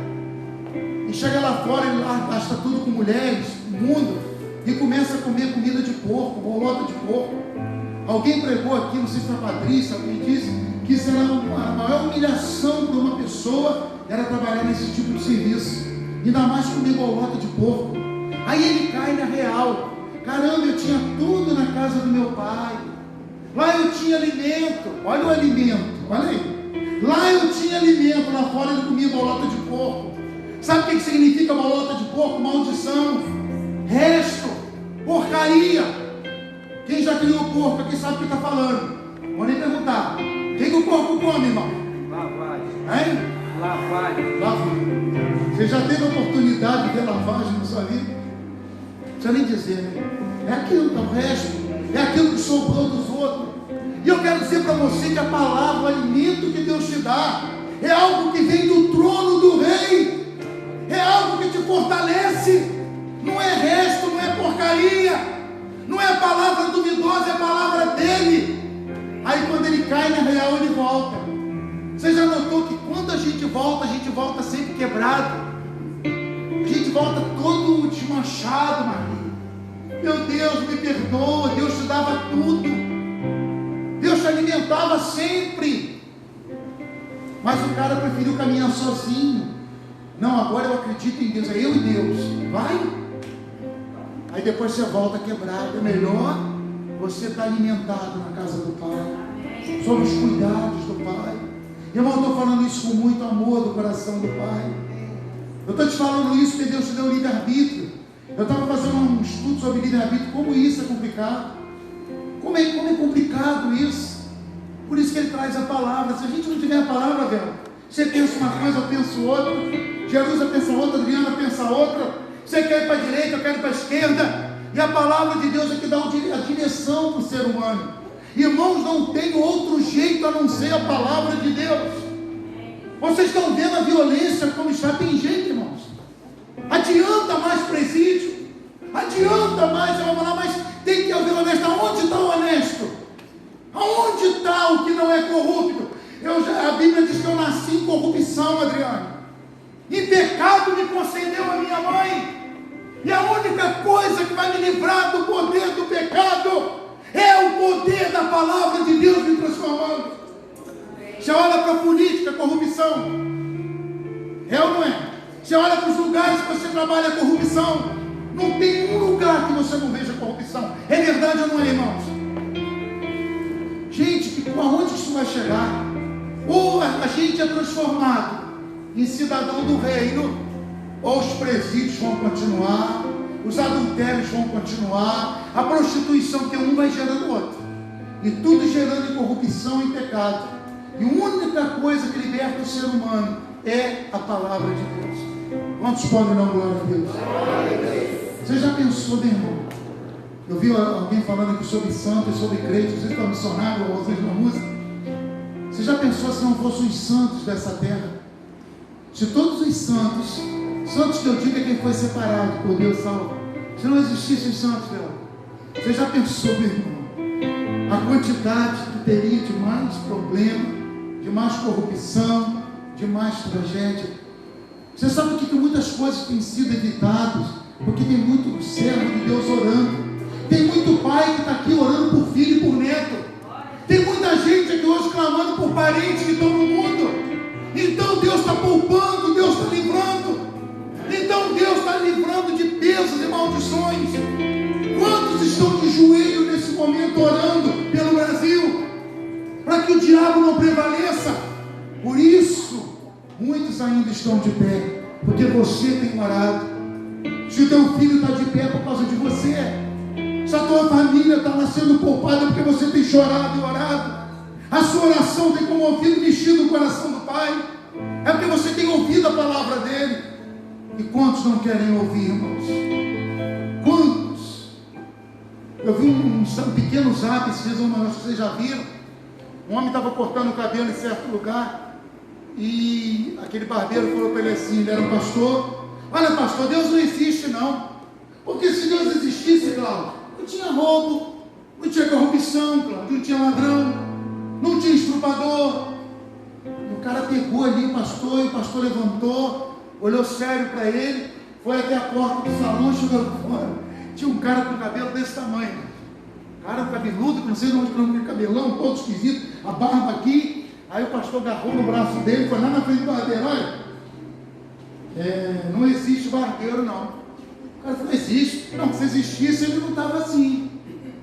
E chega lá fora, ele gasta tudo com mulheres, mundo, e começa a comer comida de porco, bolota de porco. Alguém pregou aqui, não sei se foi a Patrícia, alguém disse que isso era a maior humilhação para uma pessoa, era trabalhar nesse tipo de serviço, ainda mais comer bolota de porco. Aí ele cai na real: caramba, eu tinha tudo na casa do meu pai, lá eu tinha alimento, olha o alimento, olha aí, lá eu tinha alimento, lá fora ele comia bolota de porco. Sabe o que significa bolota de porco? Maldição, resto, porcaria. Quem já criou porco aqui sabe o que está falando. Vou nem perguntar. O que o porco come, irmão? Lavagem. Hein? Lavagem. Você já teve a oportunidade de ver lavagem na sua vida? Não precisa nem dizer, né? É aquilo que é o resto, é aquilo que sobrou dos outros. E eu quero dizer para você que a palavra, o alimento que Deus te dá, é algo que vem do trono do rei, é algo que te fortalece, não é resto, não é porcaria, não é palavra duvidosa, é a palavra dele. Aí quando ele cai na real, ele volta. Você já notou que quando a gente volta sempre quebrado, a gente volta todo desmanchado, Maria. Meu Deus, me perdoa, Deus te dava tudo, Deus te alimentava sempre, mas o cara preferiu caminhar sozinho. Não, agora eu acredito em Deus, é eu e Deus, vai. Aí depois você volta quebrado. É melhor você estar alimentado na casa do Pai, sob os cuidados do Pai. Irmão, eu estou falando isso com muito amor do coração do Pai. Eu estou te falando isso porque Deus te deu livre-arbítrio. Eu estava fazendo um estudo sobre livre-arbítrio, como isso é complicado. Como é complicado isso. Por isso que ele traz a palavra. Se a gente não tiver a palavra, velho, você pensa uma coisa, eu penso outra, Jerusa pensa outra, Adriana pensa outra. Você quer ir para a direita, eu quero ir para a esquerda. E a palavra de Deus é que dá a direção para o ser humano. Irmãos, não tem outro jeito a não ser a palavra de Deus. Vocês estão vendo a violência como está? Tem gente, irmãos. Adianta mais presídio, adianta mais, você vai falar, mas tem que haver honesto. Aonde está o honesto? Aonde está o que não é corrupto? A Bíblia diz que eu nasci em corrupção, Adriano. Em pecado me concedeu a minha mãe. E a única coisa que vai me livrar do poder do pecado é o poder da palavra de Deus me transformando. Você olha para a política, corrupção. É ou não é? Você olha para os lugares que você trabalha, a corrupção. Não tem um lugar que você não veja corrupção. É verdade ou não é, irmãos? Gente, aonde isso vai chegar? Ou a gente é transformado em cidadão do reino, ou os presídios vão continuar, os adultérios vão continuar, a prostituição, que um vai gerando o outro, e tudo gerando em corrupção e pecado. E a única coisa que liberta o ser humano é a palavra de Deus. Quantos podem dar glória a Deus? Você já pensou, meu irmão? Eu vi alguém falando aqui sobre santos, sobre crentes, vocês estão missionários, ou vocês na música. Você já pensou se não fossem os santos dessa terra? Se todos os santos que eu digo é quem foi separado por Deus salvo, se não existissem os santos, você já pensou, meu irmão, a quantidade que teria de mais problema, de mais corrupção, de mais tragédia? Você sabe que muitas coisas têm sido evitadas, porque tem muito servo de Deus orando, tem muito pai que está aqui orando por filho e por neto, tem muita gente aqui hoje clamando por parentes que estão no mundo. Então Deus está poupando, Deus está livrando. Então Deus está livrando de pesos e maldições. Quantos estão de joelho nesse momento orando pelo Brasil, para que o diabo não prevaleça? Por isso, muitos ainda estão de pé, porque você tem orado. Se o teu filho está de pé é por causa de você. Se a tua família está sendo poupada, é porque você tem chorado e orado. A sua oração tem comovido e mexido o coração do Pai. É porque você tem ouvido a palavra dele. E quantos não querem ouvir, irmãos? Quantos? Eu vi um pequeno zap, esses dias, acho que vocês já viram. Um homem estava cortando o cabelo em certo lugar, e aquele barbeiro falou para ele assim, ele era um pastor: olha, pastor, Deus não existe não. Porque se Deus existisse, Cláudio, não tinha roubo, não tinha corrupção, Cláudio, não tinha ladrão, não tinha estuprador. O cara pegou ali o pastor, e o pastor levantou, olhou sério para ele, foi até a porta do salão, chegou fora. Tinha um cara com cabelo desse tamanho. Cara cabeludo, não sei de onde tirou o cabelão, todo esquisito, a barba aqui. Aí o pastor agarrou no braço dele, foi lá na frente do barbeiro. Olha, não existe barbeiro, não. O cara falou, existe. Não, se existisse, ele não estava assim.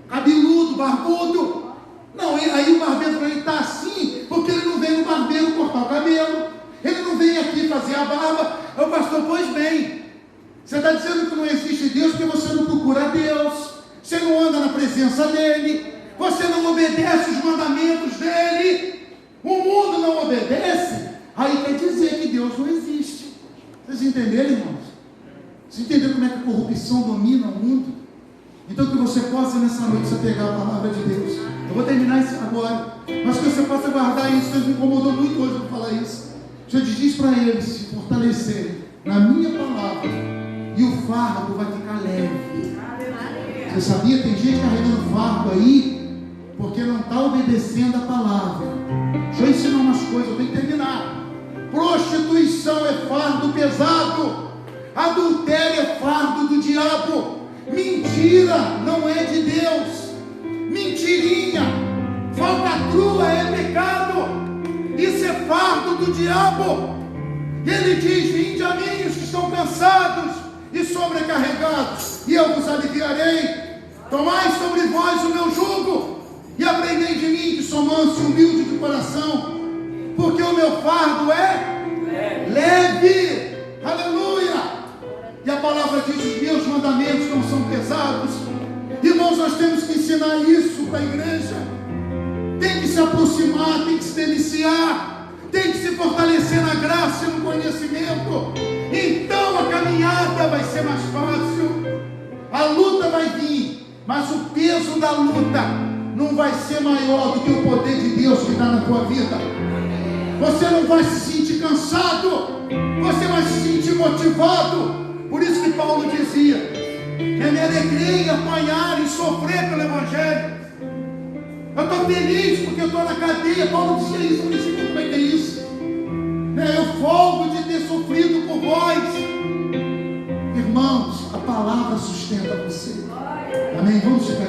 Cabeludo, barbudo. Não, aí o barbeiro falou, ele está assim, porque ele não vem no barbeiro cortar o cabelo. Ele não vem aqui fazer a barba. Aí o pastor, pois bem, você está dizendo que não existe Deus porque você não procura Deus, você não anda na presença dEle, você não obedece os mandamentos dEle, o mundo não obedece, aí quer dizer que Deus não existe. Vocês entenderam, irmãos? Vocês entenderam como é que a corrupção domina o mundo? Então que você possa nessa noite se pegar a palavra de Deus. Eu vou terminar isso agora, mas que você possa guardar isso. Deus me incomodou muito hoje para falar isso. Jesus diz para eles se fortalecerem na minha palavra e o fardo vai ficar leve. Você sabia? Tem gente carregando fardo aí porque não está obedecendo a palavra. Deixa eu ensinar umas coisas, eu tenho que terminar. Prostituição é fardo pesado, adultério é fardo do diabo, mentira não é de Deus, mentirinha, falcatrua é pecado. Isso é fardo do diabo. E ele diz, vinde a mim os que estão cansados e sobrecarregados, e eu vos aliviarei. Tomai sobre vós o meu jugo, e aprendei de mim, que sou manso e humilde de coração, porque o meu fardo é leve. Aleluia. E a palavra diz, os meus mandamentos não são pesados. Irmãos, nós temos que ensinar isso para a igreja. Tem que se aproximar, tem que se deliciar, tem que se fortalecer na graça e no conhecimento. Então a caminhada vai ser mais fácil. A luta vai vir, mas o peso da luta não vai ser maior do que o poder de Deus que está na tua vida. Você não vai se sentir cansado, você vai se sentir motivado. Por isso que Paulo dizia, eu me alegrei em apanhar e sofrer pelo Evangelho. Eu estou feliz porque eu estou na cadeia. Paulo dizia isso, eu não sei como é que é isso. Eu folgo de ter sofrido por vós. Irmãos, a palavra sustenta você. Amém? Vamos ficar.